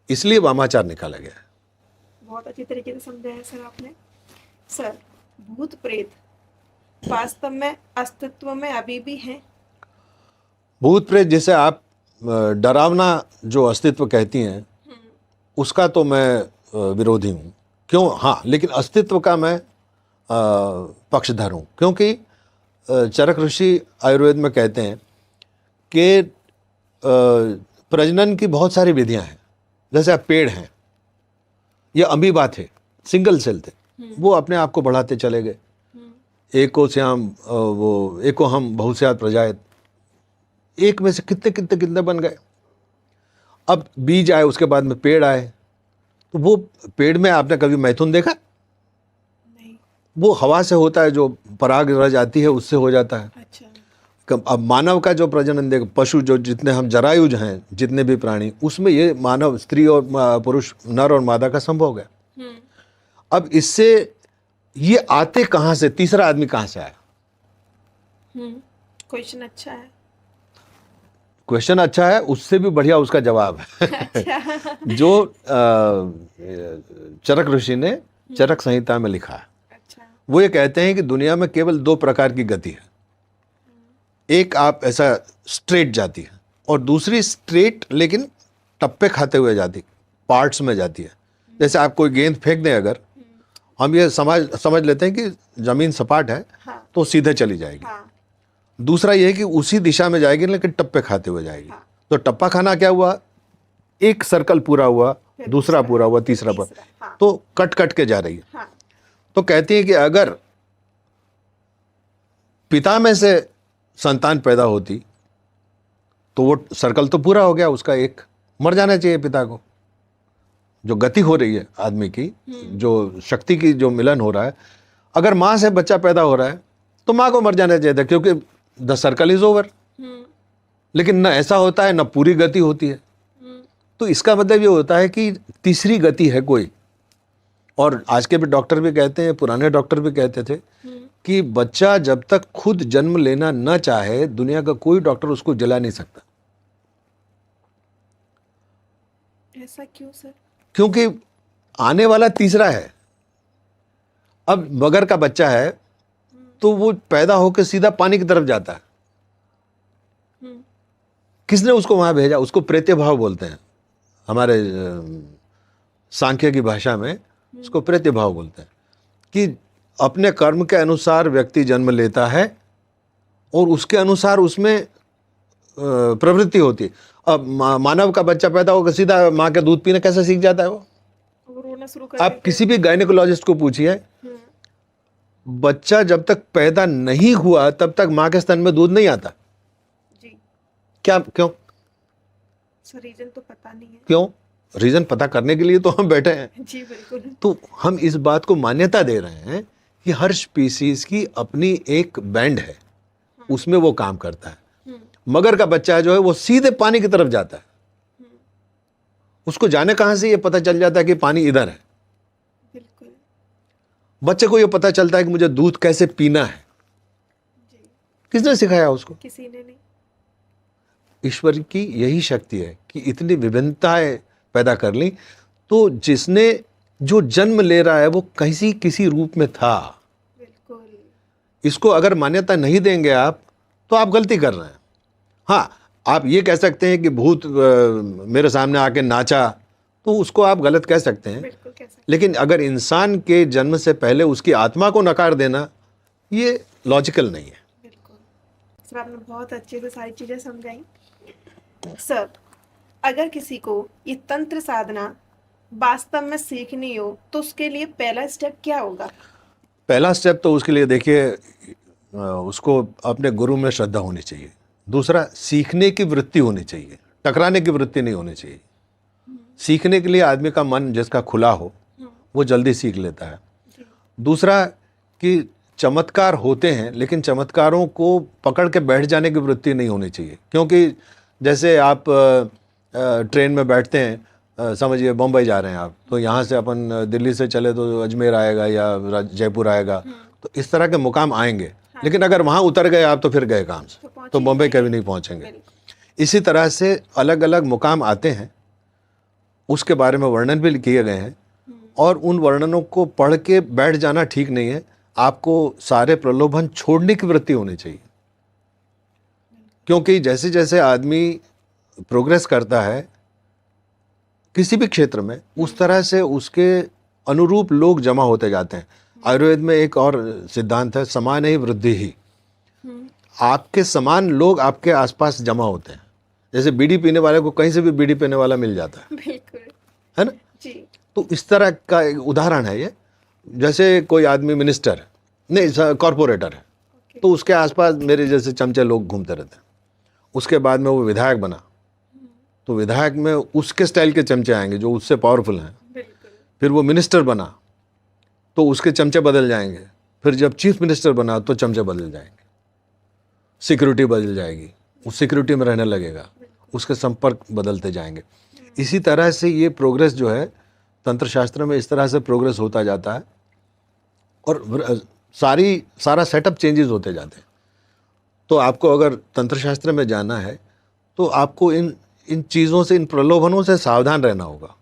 इसलिए वामाचार निकाला गया है। बहुत अच्छी तरीके से समझाया सर आपने। सर, भूत प्रेत वास्तव में अस्तित्व में अभी भी हैं? भूत प्रेत जिसे आप डरावना जो अस्तित्व कहती हैं, उसका तो मैं विरोधी हूँ। क्यों? हाँ, लेकिन अस्तित्व का मैं पक्षधर हूँ। क्योंकि चरक ऋषि आयुर्वेद में कहते हैं कि प्रजनन की बहुत सारी विधियाँ हैं। जैसे आप पेड़ हैं, ये अमीबा थे, सिंगल सेल थे, वो अपने आप को बढ़ाते चले गए। एको श्याम वो एको हम बहुस्यात प्रजायत, एक में से कितने कितने कितने बन गए। अब बीज आए, उसके बाद में पेड़ आए। तो वो पेड़ में आपने कभी मैथुन देखा? नहीं। वो हवा से होता है, जो पराग रज आती है उससे हो जाता है। अच्छा। अब मानव का जो प्रजनन देख, पशु जो जितने हम जरायुज हैं, जितने भी प्राणी, उसमें ये मानव, स्त्री और पुरुष, नर और मादा का संभोग है। अब इससे ये आते कहाँ से, तीसरा आदमी कहाँ से आया? क्वेश्चन अच्छा है। क्वेश्चन अच्छा है, उससे भी बढ़िया उसका जवाब है। अच्छा। जो चरक ऋषि ने चरक संहिता में लिखा है। अच्छा। वो ये कहते हैं कि दुनिया में केवल 2 प्रकार की गति है। एक आप ऐसा स्ट्रेट जाती है, और दूसरी स्ट्रेट लेकिन टप्पे खाते हुए जाती, पार्ट्स में जाती है। जैसे आप कोई गेंद फेंक दें, अगर हम ये समझ लेते हैं कि जमीन सपाट है, हाँ। तो सीधे चली जाएगी। हाँ। दूसरा ये है कि उसी दिशा में जाएगी लेकिन टप्पे खाते हुए जाएगी। हाँ। तो टप्पा खाना क्या हुआ, एक सर्कल पूरा हुआ, फिर दूसरा पूरा हुआ, तीसरा फिर पूरा, हाँ। तो कट कट के जा रही है। हाँ। तो कहती है कि अगर पिता में से संतान पैदा होती तो वो सर्कल तो पूरा हो गया उसका, एक मर जाना चाहिए पिता को। जो गति हो रही है आदमी की, जो शक्ति की जो मिलन हो रहा है, अगर माँ से बच्चा पैदा हो रहा है तो माँ को मर जाना चाहिए था, क्योंकि द सर्कल इज ओवर। लेकिन न ऐसा होता है, न पूरी गति होती है। तो इसका मतलब ये होता है कि तीसरी गति है कोई। और आज के भी डॉक्टर भी कहते हैं, पुराने डॉक्टर भी कहते थे कि बच्चा जब तक खुद जन्म लेना न चाहे, दुनिया का कोई डॉक्टर उसको जला नहीं सकता। ऐसा क्यों सर? क्योंकि आने वाला तीसरा है। अब मगर का बच्चा है तो वो पैदा होकर सीधा पानी की तरफ जाता है। किसने उसको वहां भेजा? उसको प्रेत्य भाव बोलते हैं, हमारे सांख्य की भाषा में उसको प्रेत्य भाव बोलते हैं, कि अपने कर्म के अनुसार व्यक्ति जन्म लेता है और उसके अनुसार उसमें प्रवृत्ति होती है। अब मानव का बच्चा पैदा होकर सीधा माँ के दूध पीना कैसे सीख जाता है? वो रोना शुरू कर आप देते किसी भी गायनेकोलॉजिस्ट को पूछिए, बच्चा जब तक पैदा नहीं हुआ तब तक माँ के स्तन में दूध नहीं आता। जी। क्या? क्यों? सर रीजन तो पता नहीं है। क्यों? रीज़न पता करने के लिए तो हम बैठे हैं। जी बिल्कुल। तो हम इस बात को मान्यता दे रहे हैं कि हर स्पीसीज की अपनी एक बैंड है, उसमें वो काम करता है। मगर का बच्चा जो है वो सीधे पानी की तरफ जाता है, उसको जाने कहाँ से ये पता चल जाता है कि पानी इधर है। बिल्कुल। बच्चे को ये पता चलता है कि मुझे दूध कैसे पीना है, जी। किसने सिखाया उसको? किसी ने नहीं। ईश्वर की यही शक्ति है कि इतनी विभिन्नताएं पैदा कर ली। तो जिसने जो जन्म ले रहा है वो किसी रूप में था। बिल्कुल। इसको अगर मान्यता नहीं देंगे आप तो आप गलती कर रहे हैं। हाँ, आप ये कह सकते हैं कि भूत मेरे सामने आके नाचा, तो उसको आप गलत कह सकते हैं। बिल्कुल कह सकते लेकिन अगर इंसान के जन्म से पहले उसकी आत्मा को नकार देना, ये लॉजिकल नहीं है। बिल्कुल। सर आपने बहुत अच्छे से सारी चीजें समझाई। सर अगर किसी को ये तंत्र साधना वास्तव में सीखनी हो तो उसके लिए पहला स्टेप क्या होगा? पहला स्टेप तो उसके लिए देखिए, उसको अपने गुरु में श्रद्धा होनी चाहिए। दूसरा, सीखने की वृत्ति होनी चाहिए, टकराने की वृत्ति नहीं होनी चाहिए। सीखने के लिए आदमी का मन जिसका खुला हो वो जल्दी सीख लेता है। दूसरा कि चमत्कार होते हैं, लेकिन चमत्कारों को पकड़ के बैठ जाने की वृत्ति नहीं होनी चाहिए। क्योंकि जैसे आप ट्रेन में बैठते हैं, समझिए बम्बई जा रहे हैं आप, तो यहाँ से अपन दिल्ली से चले तो अजमेर आएगा या जयपुर आएगा, तो इस तरह के मुकाम आएंगे। लेकिन अगर वहाँ उतर गए आप तो फिर गए काम से, तो बम्बई कभी नहीं पहुँचेंगे। इसी तरह से अलग अलग मुकाम आते हैं, उसके बारे में वर्णन भी किए गए हैं, और उन वर्णनों को पढ़ के बैठ जाना ठीक नहीं है। आपको सारे प्रलोभन छोड़ने की वृत्ति होनी चाहिए। क्योंकि जैसे जैसे आदमी प्रोग्रेस करता है किसी भी क्षेत्र में, उस तरह से उसके अनुरूप लोग जमा होते जाते हैं। आयुर्वेद में एक और सिद्धांत है, समान ही वृद्धि ही। आपके समान लोग आपके आसपास जमा होते हैं। जैसे बीड़ी पीने वाले को कहीं से भी बीड़ी पीने वाला मिल जाता है, बिल्कुल है ना? जी। तो इस तरह का एक उदाहरण है ये। जैसे कोई आदमी मिनिस्टर है, नहीं कॉरपोरेटर है, तो उसके आसपास मेरे जैसे चमचे लोग घूमते रहते हैं। उसके बाद में वो विधायक बना, तो विधायक में उसके स्टाइल के चमचे आएंगे जो उससे पावरफुल हैं। बिल्कुल। फिर वो मिनिस्टर बना तो उसके चमचे बदल जाएंगे। फिर जब चीफ मिनिस्टर बना तो चमचे बदल जाएंगे, सिक्योरिटी बदल जाएगी, उस सिक्योरिटी में रहने लगेगा, उसके संपर्क बदलते जाएंगे। इसी तरह से ये प्रोग्रेस जो है तंत्र शास्त्र में, इस तरह से प्रोग्रेस होता जाता है और सारा सेटअप चेंजेस होते जाते हैं। तो आपको अगर तंत्र शास्त्र में जाना है तो आपको इन चीज़ों से, इन प्रलोभनों से सावधान रहना होगा।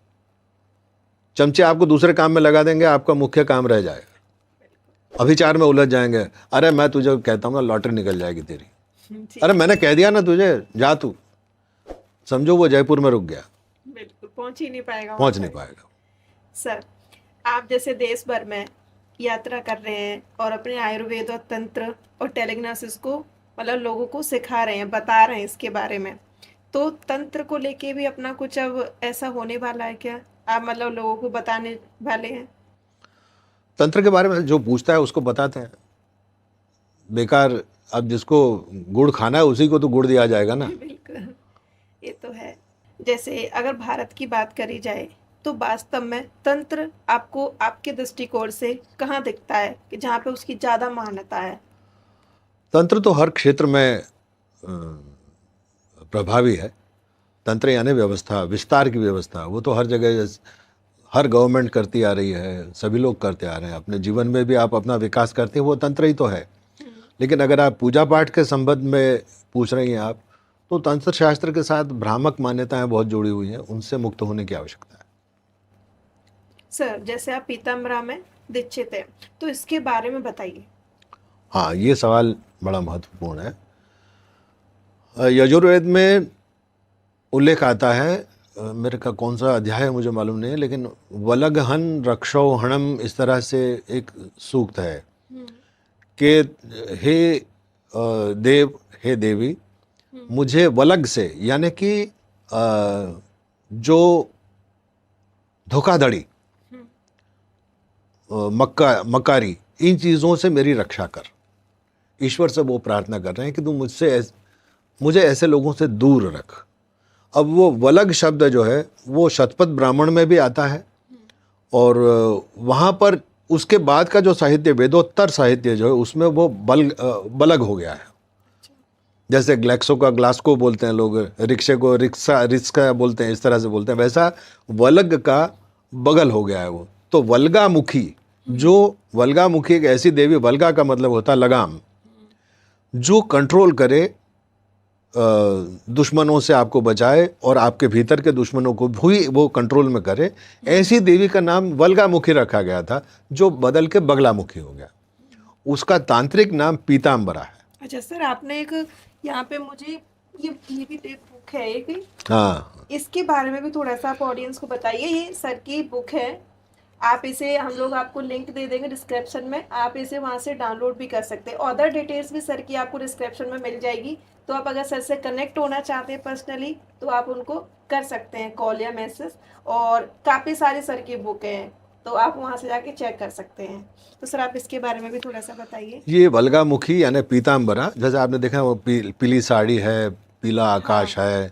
चमचे आपको दूसरे काम में लगा देंगे, आपका मुख्य काम रह जाएगा। अभिचार में उलझ जाएंगे, अरे मैं तुझे कहता हूँ ना लॉटरी निकल जाएगी तेरी, अरे मैंने कह दिया ना तुझे, जा तू। समझो वो जयपुर में रुक गया, बिल्कुल पहुंच ही नहीं पाएगा, पहुंच नहीं पाएगा। सर आप जैसे देश भर में यात्रा कर रहे हैं और अपने आयुर्वेद और तंत्र और टेलीग्नोसिस को मतलब लोगों को सिखा रहे हैं, बता रहे हैं इसके बारे में, तो तंत्र को लेके भी अपना कुछ अब ऐसा होने वाला है क्या? आप मतलब लोगों को बताने वाले हैं? तंत्र के बारे में जो पूछता है उसको बताते हैं। बेकार, अब जिसको गुड़ खाना है उसी को तो गुड़ दिया जाएगा ना। बिल्कुल, ये तो है। जैसे अगर भारत की बात करी जाए तो वास्तव में तंत्र आपको आपके दृष्टिकोण से कहाँ दिखता है कि जहाँ पे उसकी ज़्यादा मान्यता है? तंत्र तो हर क्षेत्र में प्रभावी है। तंत्र यानी व्यवस्था, विस्तार की व्यवस्था, वो तो हर जगह, हर गवर्नमेंट करती आ रही है, सभी लोग करते आ रहे हैं। अपने जीवन में भी आप अपना विकास करते हैं, वो तंत्र ही तो है। लेकिन अगर आप पूजा पाठ के संबंध में पूछ रही हैं आप, तो तंत्र शास्त्र के साथ भ्रामक मान्यताएं बहुत जुड़ी हुई हैं, उनसे मुक्त होने की आवश्यकता है। सर जैसे आप पीताम्बरा में दीक्षित है, तो इसके बारे में बताइए। हाँ, ये सवाल बड़ा महत्वपूर्ण है। यजुर्वेद में उल्लेख आता है, मेरे का कौन सा अध्याय है मुझे मालूम नहीं है, लेकिन वलगहन रक्षौहणम इस तरह से एक सूक्त है कि हे देव, हे देवी, मुझे वलग से, यानी कि जो धोखाधड़ी, मक्कारी, इन चीज़ों से मेरी रक्षा कर। ईश्वर से वो प्रार्थना कर रहे हैं कि तू मुझे ऐसे लोगों से दूर रख। अब वो वलग शब्द जो है वो शतपथ ब्राह्मण में भी आता है, और वहाँ पर उसके बाद का जो साहित्य, वेदोत्तर साहित्य जो है, उसमें वो बलग हो गया है। जैसे ग्लैक्सो का ग्लास्को बोलते हैं लोग, रिक्शे को रिक्शा बोलते हैं, इस तरह से बोलते हैं, वैसा वलग का बगल हो गया है वो। तो वल्गामुखी, जो वल्गामुखी एक ऐसी देवी, वल्गा का मतलब होता है लगाम, जो कंट्रोल करे, दुश्मनों से आपको बचाए और आपके भीतर के दुश्मनों को भी वो कंट्रोल में करे, ऐसी देवी का नाम वल्गामुखी रखा गया था, जो बदल के बगलामुखी हो गया। उसका तांत्रिक नाम पीताम्बरा है। अच्छा सर, आपने एक यहाँ पे मुझे ये भी एक बुक है एक, हाँ, इसके बारे में भी थोड़ा सा आप ऑडियंस को बताइए। ये सर की बुक है, आप इसे, हम लोग आपको लिंक दे देंगे डिस्क्रिप्शन में, आप इसे वहाँ से डाउनलोड भी कर सकते हैं। अदर डिटेल्स भी सर की आपको डिस्क्रिप्शन में मिल जाएगी, तो आप अगर सर से कनेक्ट होना चाहते हैं पर्सनली तो आप उनको कर सकते हैं कॉल या मैसेज, और काफ़ी सारी सर की बुक हैं, तो आप वहाँ से जाके चेक कर सकते हैं। तो सर आप इसके बारे में भी थोड़ा सा बताइए। ये वल्गामुखी यानी पीताम्बरा, जैसे आपने देखा वो पीली साड़ी है, पीला आकाश है,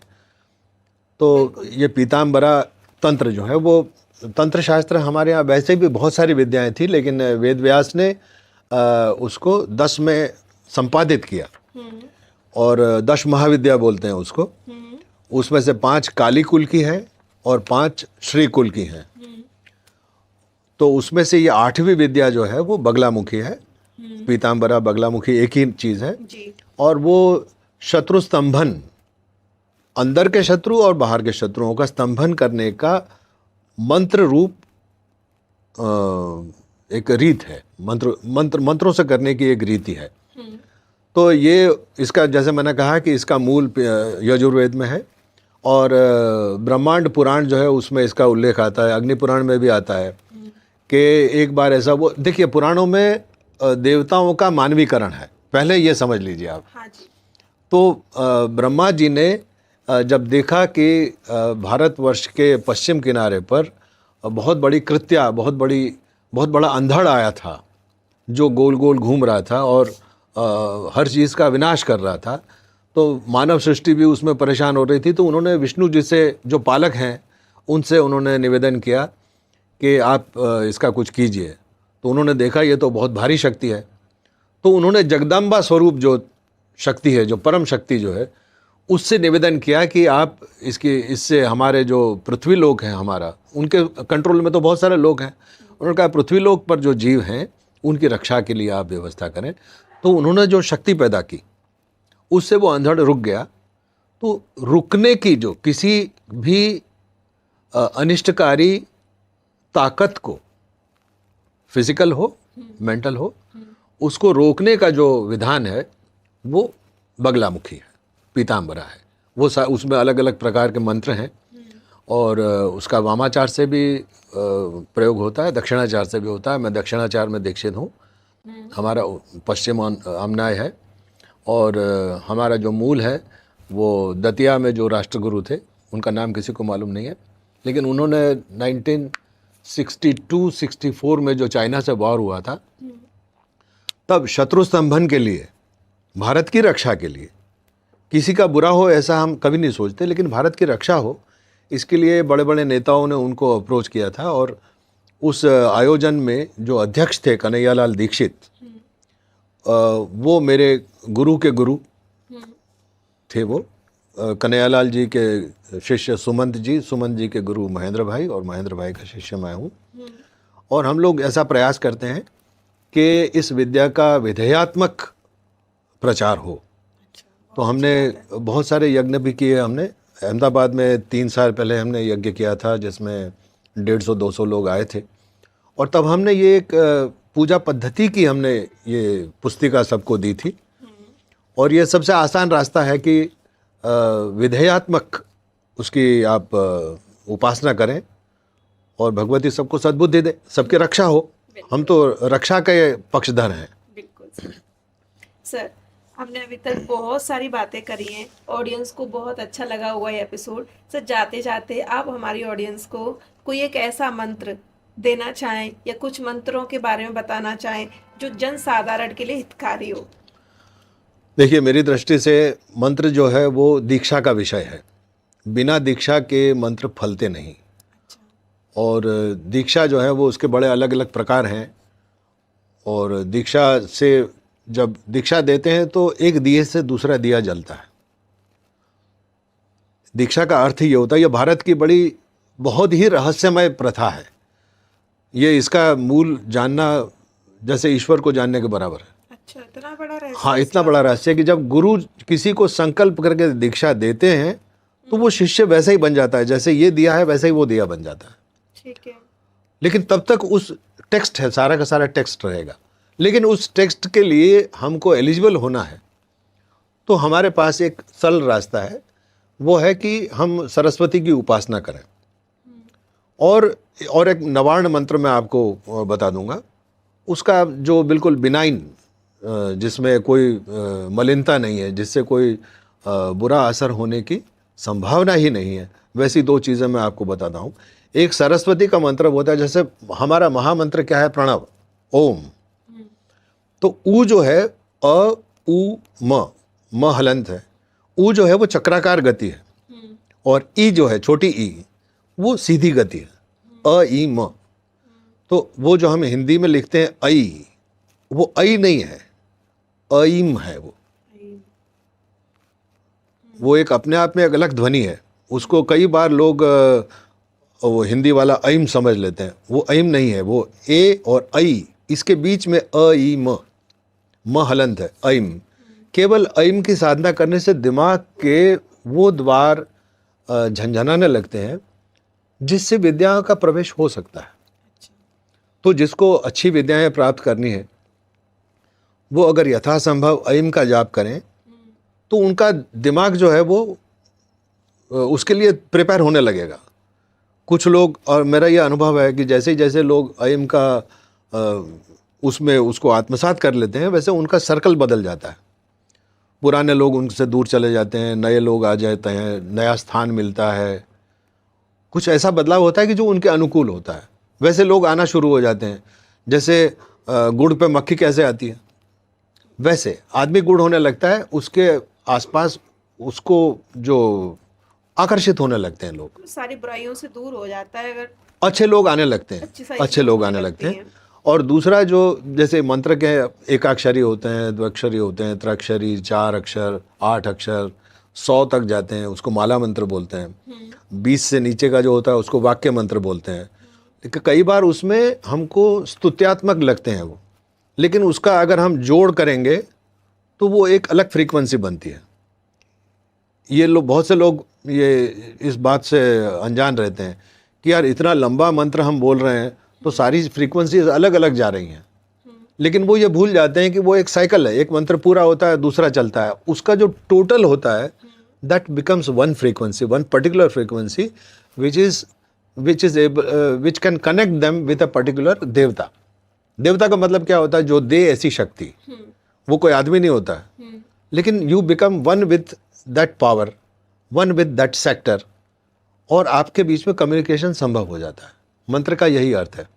तो ये पीताम्बरा तंत्र जो है वो, तंत्र शास्त्र हमारे यहाँ वैसे भी बहुत सारी विद्याएं थी, लेकिन वेद व्यास ने उसको 10 में संपादित किया, और 10 महाविद्या बोलते हैं उसको। उसमें से 5 काली कुल की हैं और 5 श्री कुल की हैं। तो उसमें से ये 8वीं विद्या जो है वो बगलामुखी है। पीताम्बरा बगलामुखी एक ही चीज़ है जी। और वो शत्रु स्तंभन, अंदर के शत्रु और बाहर के शत्रुओं का स्तंभन करने का मंत्र रूप एक रीत है, मंत्रों से करने की एक रीति है। तो ये इसका, जैसे मैंने कहा कि इसका मूल यजुर्वेद में है, और ब्रह्मांड पुराण जो है उसमें इसका उल्लेख आता है, अग्नि पुराण में भी आता है कि एक बार ऐसा, वो देखिए पुराणों में देवताओं का मानवीकरण है, पहले ये समझ लीजिए आप। हाँ जी। तो ब्रह्मा जी ने जब देखा कि भारतवर्ष के पश्चिम किनारे पर बहुत बड़ी कृत्या, बहुत बड़ा अंधड़ आया था, जो गोल गोल घूम रहा था और हर चीज़ का विनाश कर रहा था, तो मानव सृष्टि भी उसमें परेशान हो रही थी। तो उन्होंने विष्णु जी से, जो पालक हैं, उनसे उन्होंने निवेदन किया कि आप इसका कुछ कीजिए। तो उन्होंने देखा ये तो बहुत भारी शक्ति है, तो उन्होंने जगदम्बा स्वरूप जो शक्ति है, जो परम शक्ति जो है, उससे निवेदन किया कि आप इससे हमारे जो पृथ्वी लोक हैं हमारा, उनके कंट्रोल में तो बहुत सारे लोग हैं, उन्होंने कहा पृथ्वी लोक पर जो जीव हैं उनकी रक्षा के लिए आप व्यवस्था करें। तो उन्होंने जो शक्ति पैदा की उससे वो अंधड़ रुक गया। तो रुकने की, जो किसी भी अनिष्टकारी ताकत को, फिजिकल हो मेंटल हो, उसको रोकने का जो विधान है वो बगलामुखी है, पीताम्बरा है। वो उसमें अलग अलग प्रकार के मंत्र हैं, और उसका वामाचार से भी प्रयोग होता है, दक्षिणाचार से भी होता है। मैं दक्षिणाचार में दीक्षित हूँ, हमारा पश्चिम आमनाय है, और हमारा जो मूल है वो दतिया में जो राष्ट्रगुरु थे, उनका नाम किसी को मालूम नहीं है, लेकिन उन्होंने 1962-64 में जो चाइना से वॉर हुआ था, तब शत्रु स्तंभन के लिए, भारत की रक्षा के लिए, किसी का बुरा हो ऐसा हम कभी नहीं सोचते, लेकिन भारत की रक्षा हो इसके लिए बड़े बड़े नेताओं ने उनको अप्रोच किया था। और उस आयोजन में जो अध्यक्ष थे कन्हैयालाल दीक्षित, वो मेरे गुरु के गुरु थे। वो कन्हैयालाल जी के शिष्य सुमंत जी के गुरु महेंद्र भाई, और महेंद्र भाई का शिष्य मैं हूँ। और हम लोग ऐसा प्रयास करते हैं कि इस विद्या का विधेयात्मक प्रचार हो। तो हमने बहुत सारे यज्ञ भी किए। हमने अहमदाबाद में 3 साल पहले हमने यज्ञ किया था, जिसमें 150-200 लोग आए थे, और तब हमने ये एक पूजा पद्धति की हमने ये पुस्तिका सबको दी थी। और ये सबसे आसान रास्ता है कि विधेयात्मक उसकी आप उपासना करें, और भगवती सबको सद्बुद्धि दे, सबकी रक्षा हो। हम तो रक्षा के पक्षधर हैं। बिल्कुल सर, हमने अभी तक बहुत सारी बातें करी हैं, ऑडियंस को बहुत अच्छा लगा हुआ है एपिसोड। सर जाते जाते आप हमारी ऑडियंस को कोई एक ऐसा मंत्र देना चाहें या कुछ मंत्रों के बारे में बताना चाहें जो जन साधारण के लिए हितकारी हो। देखिए, मेरी दृष्टि से मंत्र जो है वो दीक्षा का विषय है। बिना दीक्षा के मंत्र फलते नहीं। अच्छा। और दीक्षा जो है वो उसके बड़े अलग अलग प्रकार हैं। और दीक्षा से जब दीक्षा देते हैं तो एक दिए से दूसरा दिया जलता है। दीक्षा का अर्थ ये होता है, ये भारत की बड़ी बहुत ही रहस्यमय प्रथा है। ये इसका मूल जानना जैसे ईश्वर को जानने के बराबर है। अच्छा, इतना बड़ा रहस्य हाँ, है इतना इसका? बड़ा रहस्य है कि जब गुरु किसी को संकल्प करके दीक्षा देते हैं तो वो शिष्य वैसा ही बन जाता है, जैसे ये दिया है वैसे ही वो दिया बन जाता है। ठीक है। लेकिन तब तक उस टेक्स्ट है, सारा का सारा टेक्स्ट रहेगा। लेकिन उस टेक्स्ट के लिए हमको एलिजिबल होना है। तो हमारे पास एक सरल रास्ता है, वो है कि हम सरस्वती की उपासना करें। और एक नवार्ण मंत्र मैं आपको बता दूंगा, उसका जो बिल्कुल बिनाइन, जिसमें कोई मलिनता नहीं है, जिससे कोई बुरा असर होने की संभावना ही नहीं है, वैसी दो चीज़ें मैं आपको बताता हूँ। एक सरस्वती का मंत्र होता है, जैसे हमारा महामंत्र क्या है, प्रणव, ओम। तो ऊ जो है अ उ म हलंत है। ऊ जो है वो चक्राकार गति है, और ई जो है छोटी ई वो सीधी गति है, अ ई म। तो वो जो हम हिंदी में लिखते हैं ऐ, वो ऐ नहीं है, ऐम है। वो एक अपने आप में एक अलग ध्वनि है। उसको कई बार लोग वो हिंदी वाला ऐम समझ लेते हैं, वो ऐम नहीं है, वो ए और ऐ, इसके बीच में अ ई म हलंत है, ऐम। केवल ऐम की साधना करने से दिमाग के वो द्वार झंझनाने लगते हैं जिससे विद्याओं का प्रवेश हो सकता है। तो जिसको अच्छी विद्याएं प्राप्त करनी है वो अगर यथासंभव ऐम का जाप करें तो उनका दिमाग जो है वो उसके लिए प्रिपेयर होने लगेगा। कुछ लोग, और मेरा ये अनुभव है कि जैसे जैसे लोग ऐम का उसमें उसको आत्मसात कर लेते हैं, वैसे उनका सर्कल बदल जाता है। पुराने लोग उनसे दूर चले जाते हैं, नए लोग आ जाते हैं, नया स्थान मिलता है, कुछ ऐसा बदलाव होता है कि जो उनके अनुकूल होता है। वैसे लोग आना शुरू हो जाते हैं। जैसे गुड़ पे मक्खी कैसे आती है, वैसे आदमी गुड़ होने लगता है, उसके आसपास उसको जो आकर्षित होने लगते हैं लोग, सारी बुराइयों से दूर हो जाता है, अगर अच्छे लोग आने लगते हैं, सही अच्छे लोग होने आने लगती लगते हैं। हैं। और दूसरा जो जैसे मंत्र के एकाक्षरी होते हैं, द्विअक्षरी होते हैं, त्रिअक्षरी, 4 अक्षर, 8 अक्षर, 100 तक जाते हैं, उसको माला मंत्र बोलते हैं। 20 से नीचे का जो होता है उसको वाक्य मंत्र बोलते हैं। लेकिन कई बार उसमें हमको स्तुत्यात्मक लगते हैं वो, लेकिन उसका अगर हम जोड़ करेंगे तो वो एक अलग फ्रीक्वेंसी बनती है। ये लोग, बहुत से लोग ये इस बात से अनजान रहते हैं कि यार इतना लंबा मंत्र हम बोल रहे हैं तो सारी फ्रीक्वेंसीज अलग अलग जा रही हैं। लेकिन वो ये भूल जाते हैं कि वो एक साइकिल है, एक मंत्र पूरा होता है, दूसरा चलता है, उसका जो टोटल होता है that becomes one frequency, one particular frequency which can connect them with a particular देवता। देवता का मतलब क्या होता है, जो दे ऐसी शक्ति। वो कोई आदमी नहीं होता है, लेकिन you become one with that power, one with that sector, और आपके बीच में कम्युनिकेशन संभव हो जाता है। मंत्र का यही अर्थ है।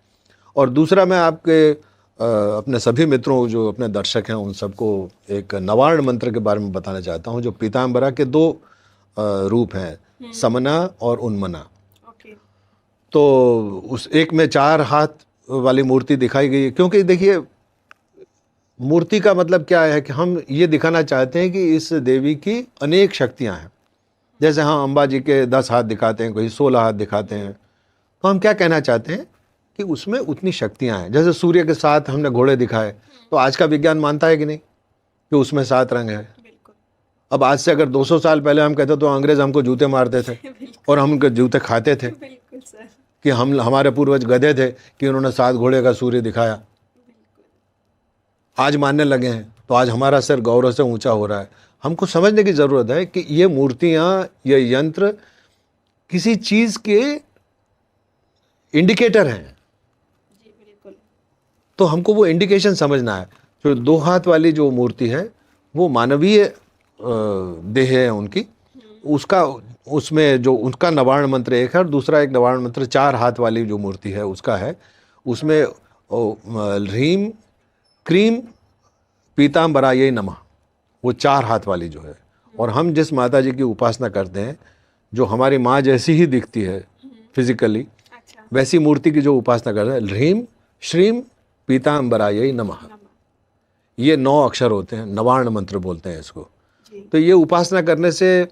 और दूसरा, मैं आपके अपने सभी मित्रों, जो अपने दर्शक हैं, उन सबको एक नवार्ण मंत्र के बारे में बताना चाहता हूँ, जो पीताम्बरा के 2 रूप हैं, समना और उन्मना। तो उस एक में 4 हाथ वाली मूर्ति दिखाई गई है, क्योंकि देखिए मूर्ति का मतलब क्या है कि हम ये दिखाना चाहते हैं कि इस देवी की अनेक शक्तियाँ हैं। जैसे हाँ, अम्बा जी के 10 हाथ दिखाते हैं, कोई 16 हाथ दिखाते हैं, तो हम क्या कहना चाहते हैं कि उसमें उतनी शक्तियाँ हैं। जैसे सूर्य के 7 हमने घोड़े दिखाए, तो आज का विज्ञान मानता है कि नहीं कि उसमें 7 रंग है। अब आज से अगर 200 साल पहले हम कहते तो अंग्रेज हमको जूते मारते थे और हम उनके जूते खाते थे कि हमारे पूर्वज गधे थे कि उन्होंने 7 घोड़े का सूर्य दिखाया। आज मानने लगे हैं, तो आज हमारा सिर गौरव से ऊंचा हो रहा है। हमको समझने की ज़रूरत है कि ये मूर्तियाँ, ये यंत्र किसी चीज़ के इंडिकेटर हैं। तो हमको वो इंडिकेशन समझना है। जो 2 हाथ वाली जो मूर्ति है वो मानवीय देह है उनकी, उसका उसमें जो उनका नवार्ण मंत्र एक है, और दूसरा एक नवार्ण मंत्र 4 हाथ वाली जो मूर्ति है उसका है। उसमें ह्रीम क्रीम पीताम्बरायै नमः, वो 4 हाथ वाली जो है। और हम जिस माता जी की उपासना करते हैं, जो हमारी माँ जैसी ही दिखती है फिजिकली, अच्छा। वैसी मूर्ति की जो उपासना करते हैं, ह्रीम श्रीम पीताम्बरायै नमः, नमः। ये 9 अक्षर होते हैं, नवार्ण मंत्र बोलते हैं इसको। जी। तो ये उपासना करने से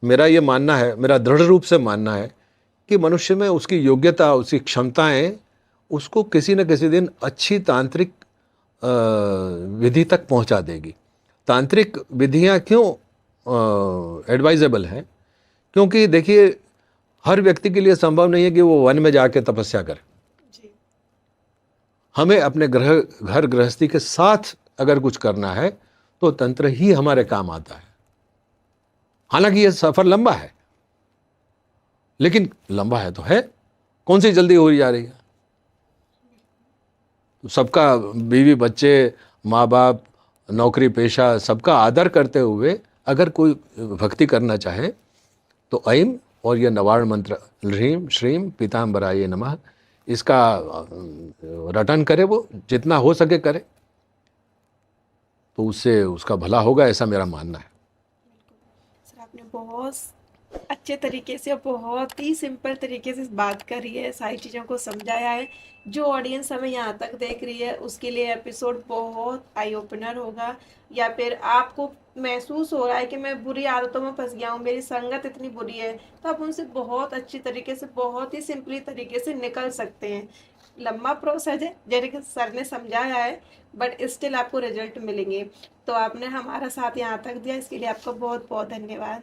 मेरा ये मानना है, मेरा दृढ़ रूप से मानना है कि मनुष्य में उसकी योग्यता, उसकी क्षमताएं उसको किसी न किसी दिन अच्छी तांत्रिक विधि तक पहुंचा देगी। तांत्रिक विधियां क्यों एडवाइजेबल हैं? क्योंकि देखिए, हर व्यक्ति के लिए संभव नहीं है कि वो वन में जाके तपस्या करे। जी। हमें अपने घर गृहस्थी के साथ अगर कुछ करना है तो तंत्र ही हमारे काम आता है। हालांकि ये सफर लंबा है, लेकिन लंबा है तो है, कौन सी जल्दी हो जा रही है? सबका बीवी बच्चे, माँ बाप, नौकरी पेशा, सबका आदर करते हुए अगर कोई भक्ति करना चाहे तो ऐम और ये नवार्ण मंत्र ह्रीम श्रीम पीताम्बराय नमः, इसका रटन करे, वो जितना हो सके करे, तो उससे उसका भला होगा, ऐसा मेरा मानना है। सर आपने बहुत अच्छे तरीके से, बहुत ही सिंपल तरीके से बात करी है, सारी चीज़ों को समझाया है। जो ऑडियंस हमें यहाँ तक देख रही है उसके लिए एपिसोड बहुत आई ओपनर होगा, या फिर आपको महसूस हो रहा है कि मैं बुरी आदतों में फंस गया हूँ, मेरी संगत इतनी बुरी है, तो आप उनसे बहुत अच्छी तरीके से, बहुत ही सिंपली तरीके से निकल सकते हैं। लंबा प्रोसेस है जैसे कि सर ने समझाया है, बट स्टिल आपको रिजल्ट मिलेंगे। तो आपने हमारा साथ यहाँ तक दिया, इसके लिए आपका बहुत बहुत धन्यवाद।